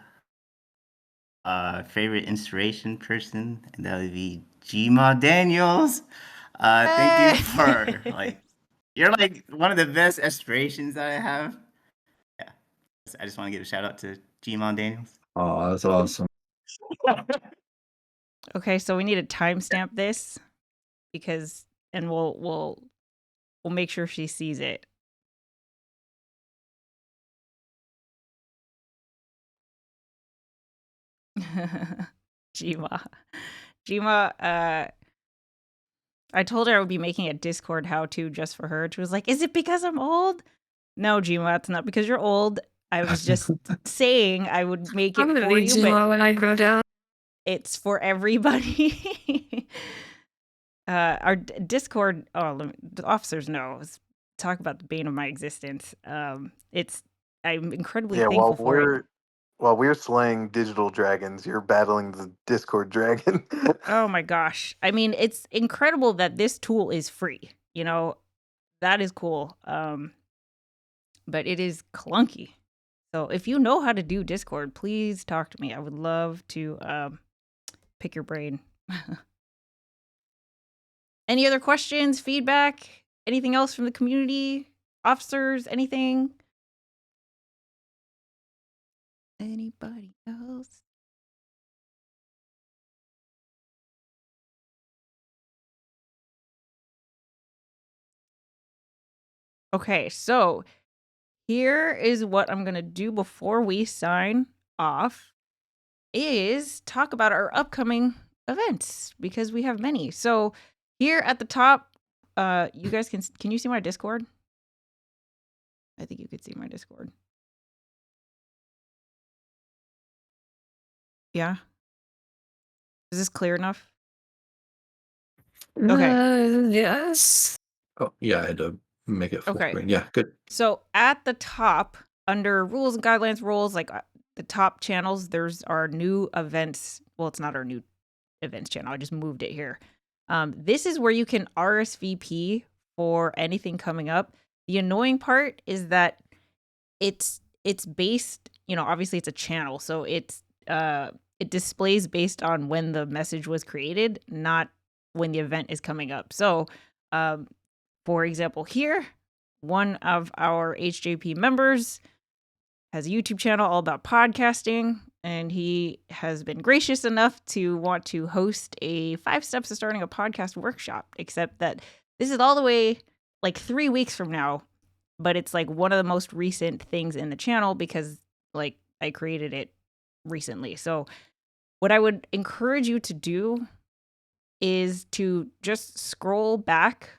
favorite inspiration person, and that would be Gma Daniels. Thank you for you're like one of the best inspirations that I have. Yeah, I just want to give a shout out to Gma Daniels. Oh, that's awesome. Okay, so we need to timestamp this, because, and we'll make sure she sees it. Jima. I told her I would be making a Discord how-to just for her. She was like, "Is it because I'm old?" No, Jima, it's not because you're old. I was just saying I would make it I'm gonna for read you, but when I grow down. it's for everybody. Our Discord, the officers know. Talk about the bane of my existence. I'm incredibly Yeah, thankful for it. while we're slaying digital dragons, you're battling the Discord dragon. Oh my gosh. I mean, it's incredible that this tool is free. That is cool. But it is clunky. So if you know how to do Discord, please talk to me. I would love to pick your brain. Any other questions, feedback, anything else from the community, officers, anything? Anybody else? Okay, so here is what I'm going to do before we sign off, is talk about our upcoming events, because we have many. So here at the top, you guys can you see my Discord? I think you could see my Discord. Yeah. Is this clear enough? Okay. Yes. Oh, yeah, I had to make it full Okay. screen. Yeah, good. So at the top, under rules and guidelines rules, like the top channels, there's our new events. Well, it's not our new events channel. I just moved it here. This is where you can RSVP for anything coming up. The annoying part is that it's based, obviously it's a channel, so it displays based on when the message was created, not when the event is coming up. So, for example, here, one of our HJP members has a YouTube channel all about podcasting, and he has been gracious enough to want to host a 5 steps to starting a podcast workshop, except that this is all the way like 3 weeks from now, but it's like one of the most recent things in the channel because like I created it recently. So what I would encourage you to do is to just scroll back.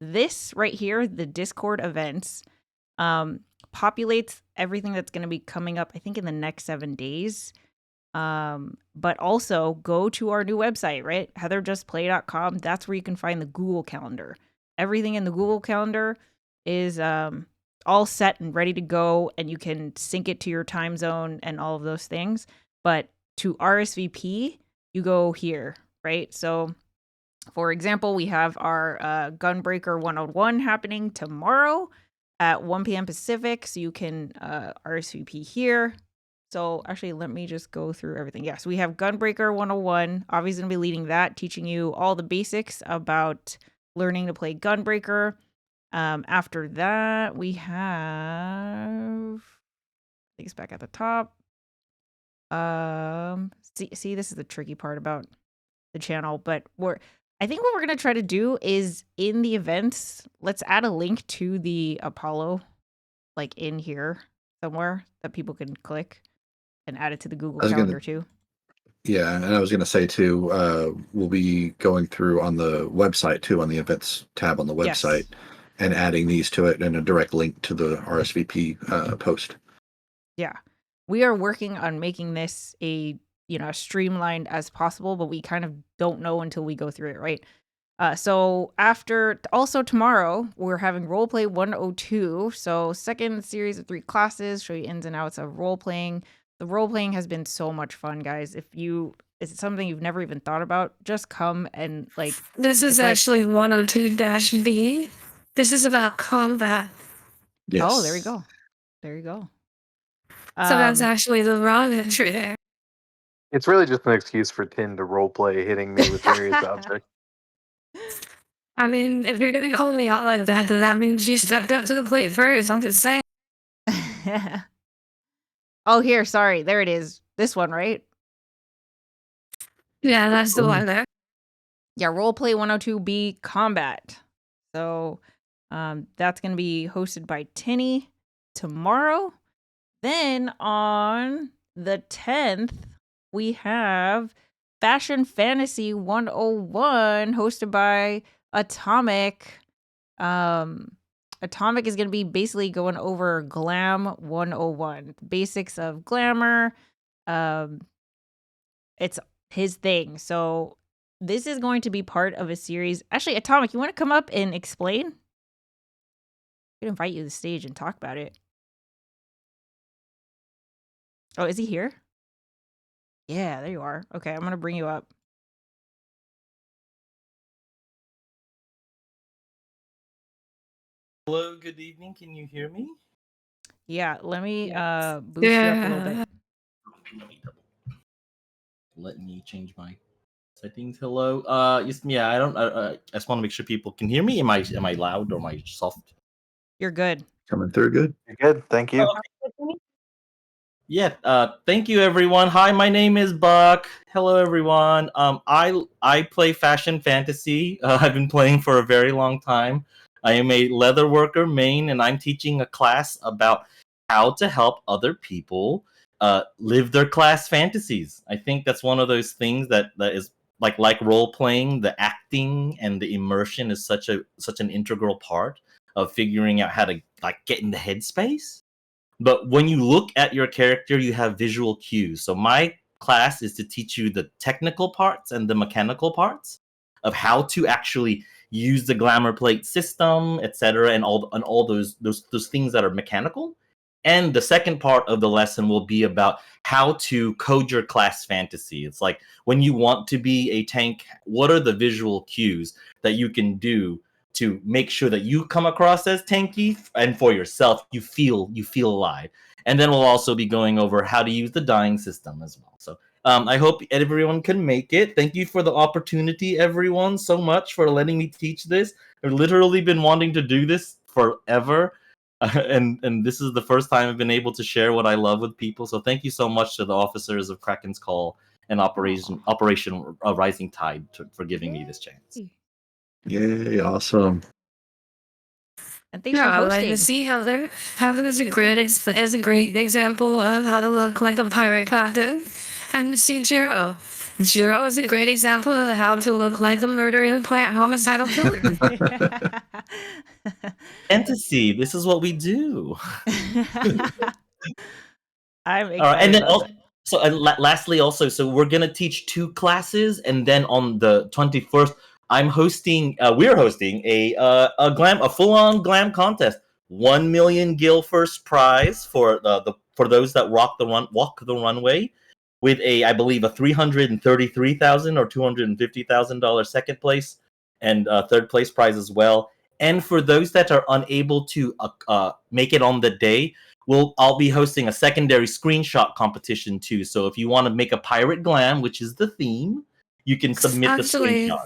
This right here, the Discord events, populates everything that's going to be coming up, I think, in the next 7 days. But also go to our new website, right? heatherjustplay.com. That's where you can find the Google Calendar. Everything in the Google Calendar is all set and ready to go, and you can sync it to your time zone and all of those things. But to RSVP, you go here, right? So For example, we have our Gunbreaker 101 happening tomorrow at 1 p.m. Pacific, so you can RSVP here. So actually, let me just go through everything. Yes, we have Gunbreaker 101. Avi's going to be leading that, teaching you all the basics about learning to play Gunbreaker. After that, we have... I think it's back at the top. See, this is the tricky part about the channel, but I think what we're gonna try to do is in the events, let's add a link to the Apollo, like in here somewhere that people can click and add it to the Google Calendar too. Yeah, and I was going to say too, we'll be going through on the website too, on the events tab on the website, and adding these to it and a direct link to the RSVP post. Yeah, we are working on making this a as streamlined as possible, but we kind of don't know until we go through it, right? So also tomorrow, we're having Roleplay 102. So second series of 3 classes, show you ins and outs of role-playing. The role-playing has been so much fun, guys. If it's something you've never even thought about, just come and This is actually 102-B. This is about combat. Yes. Oh, there you go. There you go. So that's actually the wrong entry there. It's really just an excuse for Tin to roleplay hitting me with various objects. I mean, if you're gonna call me out like that, then that means you stepped up to the plate first. I'm just saying. Oh, here, sorry. There it is. This one, right? Yeah, that's the one there. Yeah, Roleplay 102B Combat. So that's going to be hosted by Tinny tomorrow. Then on the 10th, we have Fashion Fantasy 101 hosted by Atomic. Atomic is going to be basically going over Glam 101, basics of glamour. It's his thing. So this is going to be part of a series. Actually, Atomic, you want to come up and explain? I could invite you to the stage and talk about it. Oh, is he here? Yeah, there you are. Okay, I'm going to bring you up. Hello, good evening. Can you hear me? Yeah, let me boost you up a little bit. Let me change my settings. Hello. Yeah, I don't. I just want to make sure people can hear me. Am I loud or am I soft? You're good. Coming through good. You're good. Thank you. Yeah. Thank you, everyone. Hi, my name is Buck. Hello, everyone. I play Fashion Fantasy. I've been playing for a very long time. I am a leather worker main, and I'm teaching a class about how to help other people live their class fantasies. I think that's one of those things that is like role playing. The acting and the immersion is such an integral part of figuring out how to get in the headspace. But when you look at your character, you have visual cues. So my class is to teach you the technical parts and the mechanical parts of how to actually use the glamour plate system, etc., and all those things that are mechanical. And the second part of the lesson will be about how to code your class fantasy. It's like when you want to be a tank, what are the visual cues that you can do to make sure that you come across as tanky, and for yourself you feel alive. And then we'll also be going over how to use the dying system as well. So I hope everyone can make it. Thank you for the opportunity, everyone, so much for letting me teach this. I've literally been wanting to do this forever. And this is the first time I've been able to share what I love with people. So thank you so much to the officers of Kraken's Call and Operation Rising Tide for giving me this chance. Yay, awesome. And thanks for hosting. Like, see how is a great example of how to look like a pirate captain. And see Jiro. Jiro is a great example of how to look like a murdering plant homicidal killer. Fantasy, this is what we do. I'm excited. All right, and then lastly, also, so we're gonna teach 2 classes, and then on the 21st, we're hosting a full-on glam contest. 1 million gil first prize for for those that walk the runway, with I believe, a $333,000 or $250,000 second place and third place prize as well. And for those that are unable to make it on the day, I'll be hosting a secondary screenshot competition too. So if you want to make a pirate glam, which is the theme, you can submit the screenshot.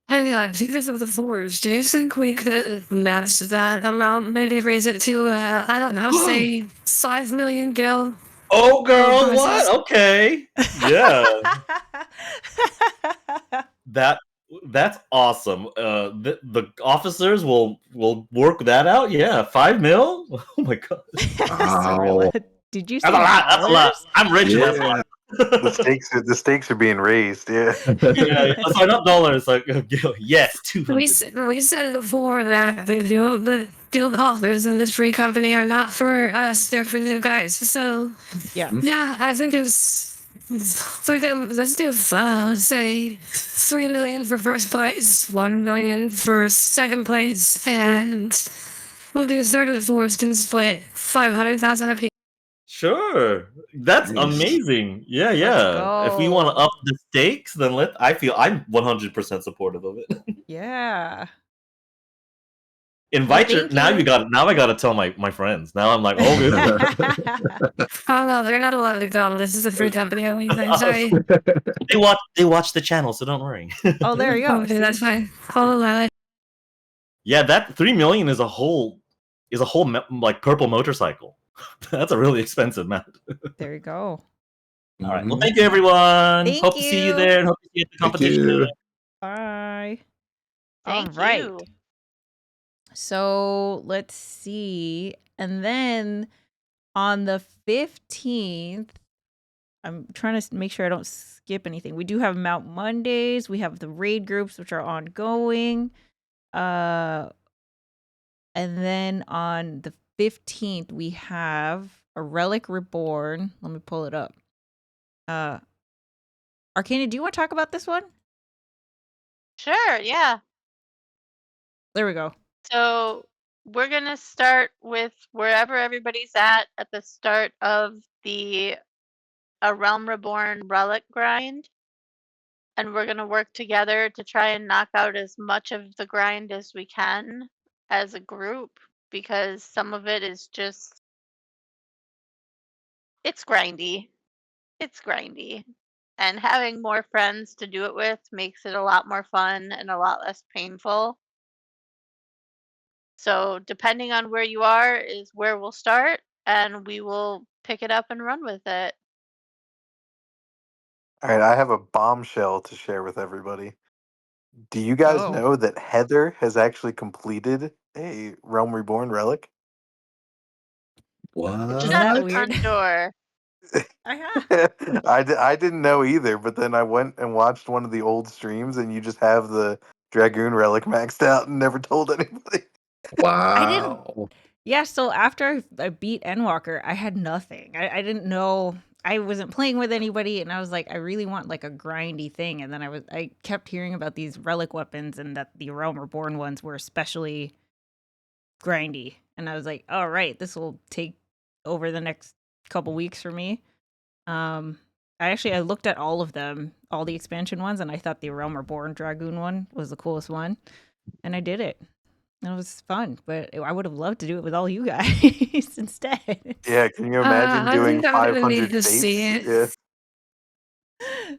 Hang on, because of the force, do you think we could match that amount? Maybe raise it to, I don't know, say 5 million gil? Oh, girl, what? Okay. Yeah. That's awesome. The officers will work that out. Yeah, 5 mil. Oh my god. Cirilla, did you say That's a lot. That's a lot. dollars? I'm rich. Yeah. That's a lot. The stakes are being raised. Yeah. Yeah. Sorry, not dollars. Like yes, 200. We said before that the guild authors in this free company are not for us, they're for you guys. So Yeah. I think let's do say 3 million for first place, 1 million for second place, and we'll do third and fourth and split 500,000 apiece. Sure. That's Nice. amazing. Yeah, Let's yeah. If we want to go. up the stakes, then I feel I'm 100% supportive of it. Yeah. Invite your thank now you. now I gotta tell my friends. Now I'm like, oh good. Oh no, they're not allowed to go. This is a free company only thing. Sorry. They watch the channel, so don't worry. Oh, there you go. Okay, that's fine. Hold on, Yeah, that 3 million is a whole like purple motorcycle. That's a really expensive map. There you go. All right. Well, thank you, everyone. Thank Hope to see you you. there, and hope to see you at the Thank competition. you. Bye. Thank All right. you. So let's see. And then on the 15th, I'm trying to make sure I don't skip anything. We do have Mount Mondays. We have the raid groups, which are ongoing. And then on the 15th, we have a Relic Reborn. Let me pull it up. Arcana, do you want to talk about this one? Sure, yeah. There we go. So we're going to start with wherever everybody's at the start of the A Realm Reborn relic grind. And we're going to work together to try and knock out as much of the grind as we can as a group, because some of it is just, it's grindy. It's grindy. And having more friends to do it with makes it a lot more fun and a lot less painful. So depending on where you are is where we'll start, and we will pick it up and run with it. All right, I have a bombshell to share with everybody. Do you guys know that Heather has actually completed a Realm Reborn relic? What? Shut the front door. I didn't know either, but then I went and watched one of the old streams, and you just have the Dragoon relic maxed out and never told anybody. Wow. I didn't. Yeah, so after I beat Endwalker, I had nothing. I didn't know. I wasn't playing with anybody, and I was like, I really want like a grindy thing. And then I kept hearing about these relic weapons, and that the Realm Reborn ones were especially grindy. And I was like, all right, this will take over the next couple weeks for me. I looked at all of them, all the expansion ones, and I thought the Realm Reborn Dragoon one was the coolest one, and I did it. It was fun, but I would have loved to do it with all you guys instead. Yeah, can you imagine doing I think I'm gonna 500 need to see fates? it.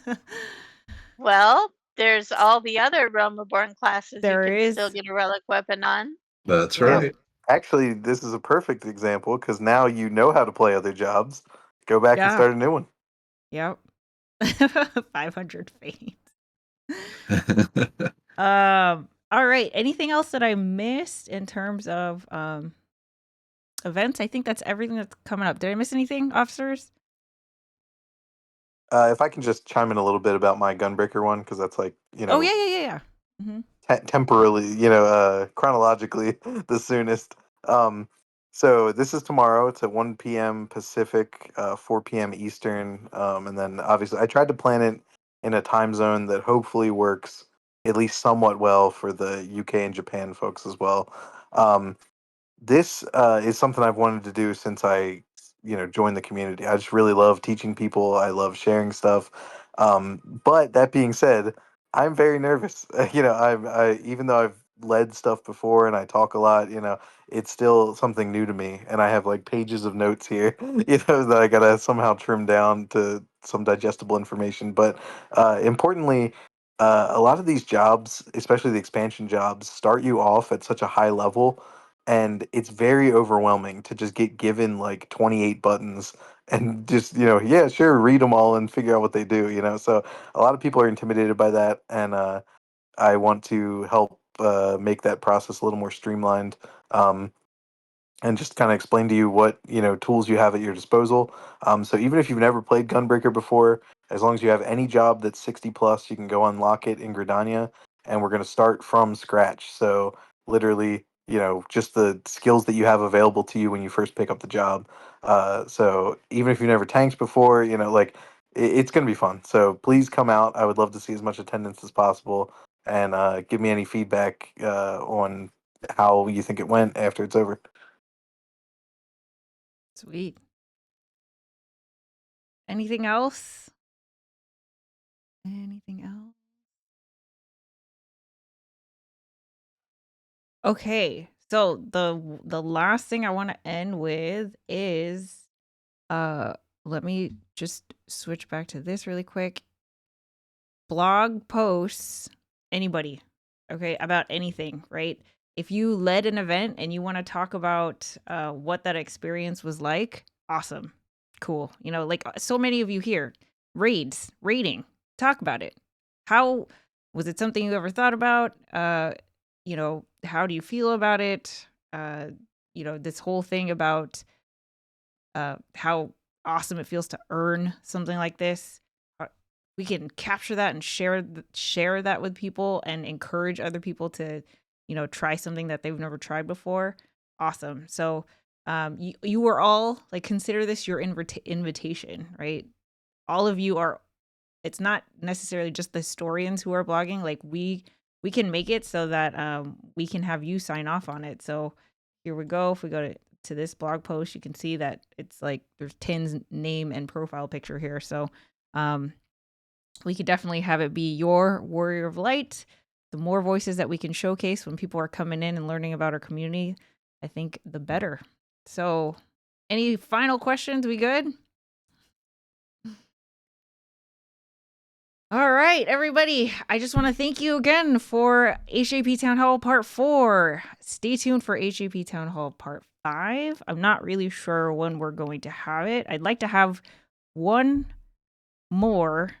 Yeah. Well, there's all the other Realm Reborn classes There you can is. still get a relic weapon on. That's Yeah. right. Actually, this is a perfect example because now you know how to play other jobs. Go back and Yeah. start a new one. Yep. 500 fates. All right. Anything else that I missed in terms of events? I think that's everything that's coming up. Did I miss anything, officers? If I can just chime in a little bit about my Gunbreaker one, because that's like, Oh yeah. Mm-hmm. temporally, chronologically the soonest. So this is tomorrow. It's at 1 p.m. Pacific, 4 p.m. Eastern. And then obviously I tried to plan it in a time zone that hopefully works at least somewhat well for the UK and Japan folks as well. This is something I've wanted to do since I join the community. I just really love teaching people. I love sharing stuff. But that being said, I'm very nervous. I even though I've led stuff before and I talk a lot, it's still something new to me, and I have like pages of notes here, that I gotta somehow trim down to some digestible information. But importantly, a lot of these jobs, especially the expansion jobs, start you off at such a high level, and it's very overwhelming to just get given like 28 buttons and just yeah, sure, read them all and figure out what they do. So a lot of people are intimidated by that, and I want to help make that process a little more streamlined. And just kind of explain to you what tools you have at your disposal. So even if you've never played Gunbreaker before, as long as you have any job that's 60 plus, you can go unlock it in Gridania, and we're going to start from scratch. So literally, just the skills that you have available to you when you first pick up the job. So even if you've never tanked before, like it's going to be fun. So please come out. I would love to see as much attendance as possible, and give me any feedback on how you think it went after it's over. Sweet. Anything else? Anything else? Okay. So the last thing I want to end with is let me just switch back to this really quick. Blog posts, anybody, okay, about anything, right? If you led an event and you want to talk about what that experience was like, awesome. Cool. Like so many of you here, raiding, talk about it. How was it something you ever thought about? How do you feel about it? This whole thing about how awesome it feels to earn something like this. We can capture that and share that with people and encourage other people to, try something that they've never tried before. Awesome. So you are all like, consider this your invitation, right? All of you are. It's not necessarily just the historians who are blogging. Like we can make it so that we can have you sign off on it. So here we go. If we go to this blog post, you can see that it's like there's Tin's name and profile picture here. So we could definitely have it be your warrior of light. The more voices that we can showcase when people are coming in and learning about our community, I think the better. So any final questions? We good? All right, everybody. I just want to thank you again for HJP Town Hall Part 4. Stay tuned for HJP Town Hall Part 5. I'm not really sure when we're going to have it. I'd like to have one more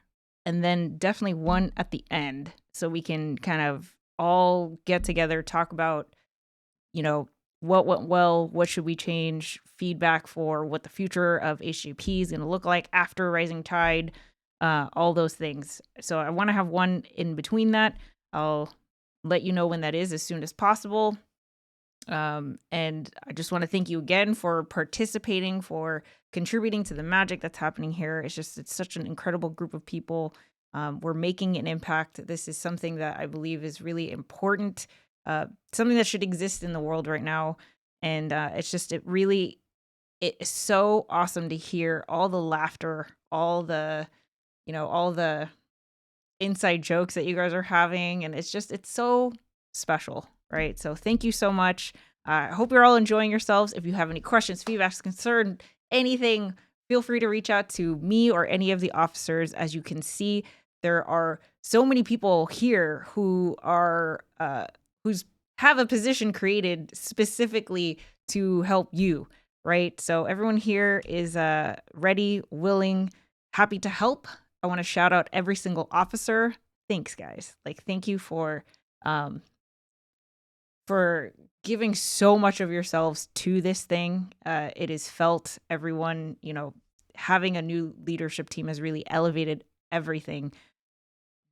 and then definitely one at the end so we can kind of all get together, talk about, what went well, what should we change, feedback for what the future of HJP is going to look like after Rising Tide. All those things. So I want to have one in between that. I'll let you know when that is as soon as possible. And I just want to thank you again for participating, for contributing to the magic that's happening here. It's such an incredible group of people. We're making an impact. This is something that I believe is really important, something that should exist in the world right now. And it is so awesome to hear all the laughter, all the inside jokes that you guys are having. And it's so special, right? So thank you so much. I hope you're all enjoying yourselves. If you have any questions, feedback, concern, anything, feel free to reach out to me or any of the officers. As you can see, there are so many people here who are who's have a position created specifically to help you, right? So everyone here is ready, willing, happy to help. I want to shout out every single officer. Thanks, guys. Like, thank you for giving so much of yourselves to this thing. It is felt. Everyone, having a new leadership team has really elevated everything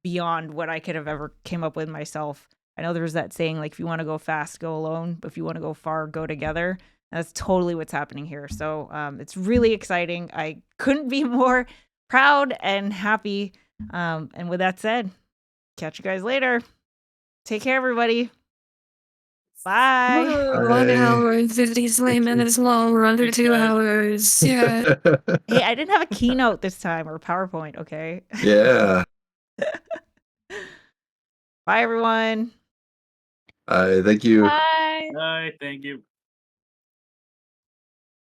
beyond what I could have ever came up with myself. I know there's that saying, like, if you want to go fast, go alone, but if you want to go far, go together. And that's totally what's happening here. So it's really exciting. I couldn't be more proud and happy. And with that said, catch you guys later. Take care, everybody. Bye. 1 hour and 53 minutes long. We're under 2 hours. Yeah. Hey, I didn't have a keynote this time or PowerPoint, okay? Yeah. Bye, everyone. Thank you. Bye. Bye. Thank you.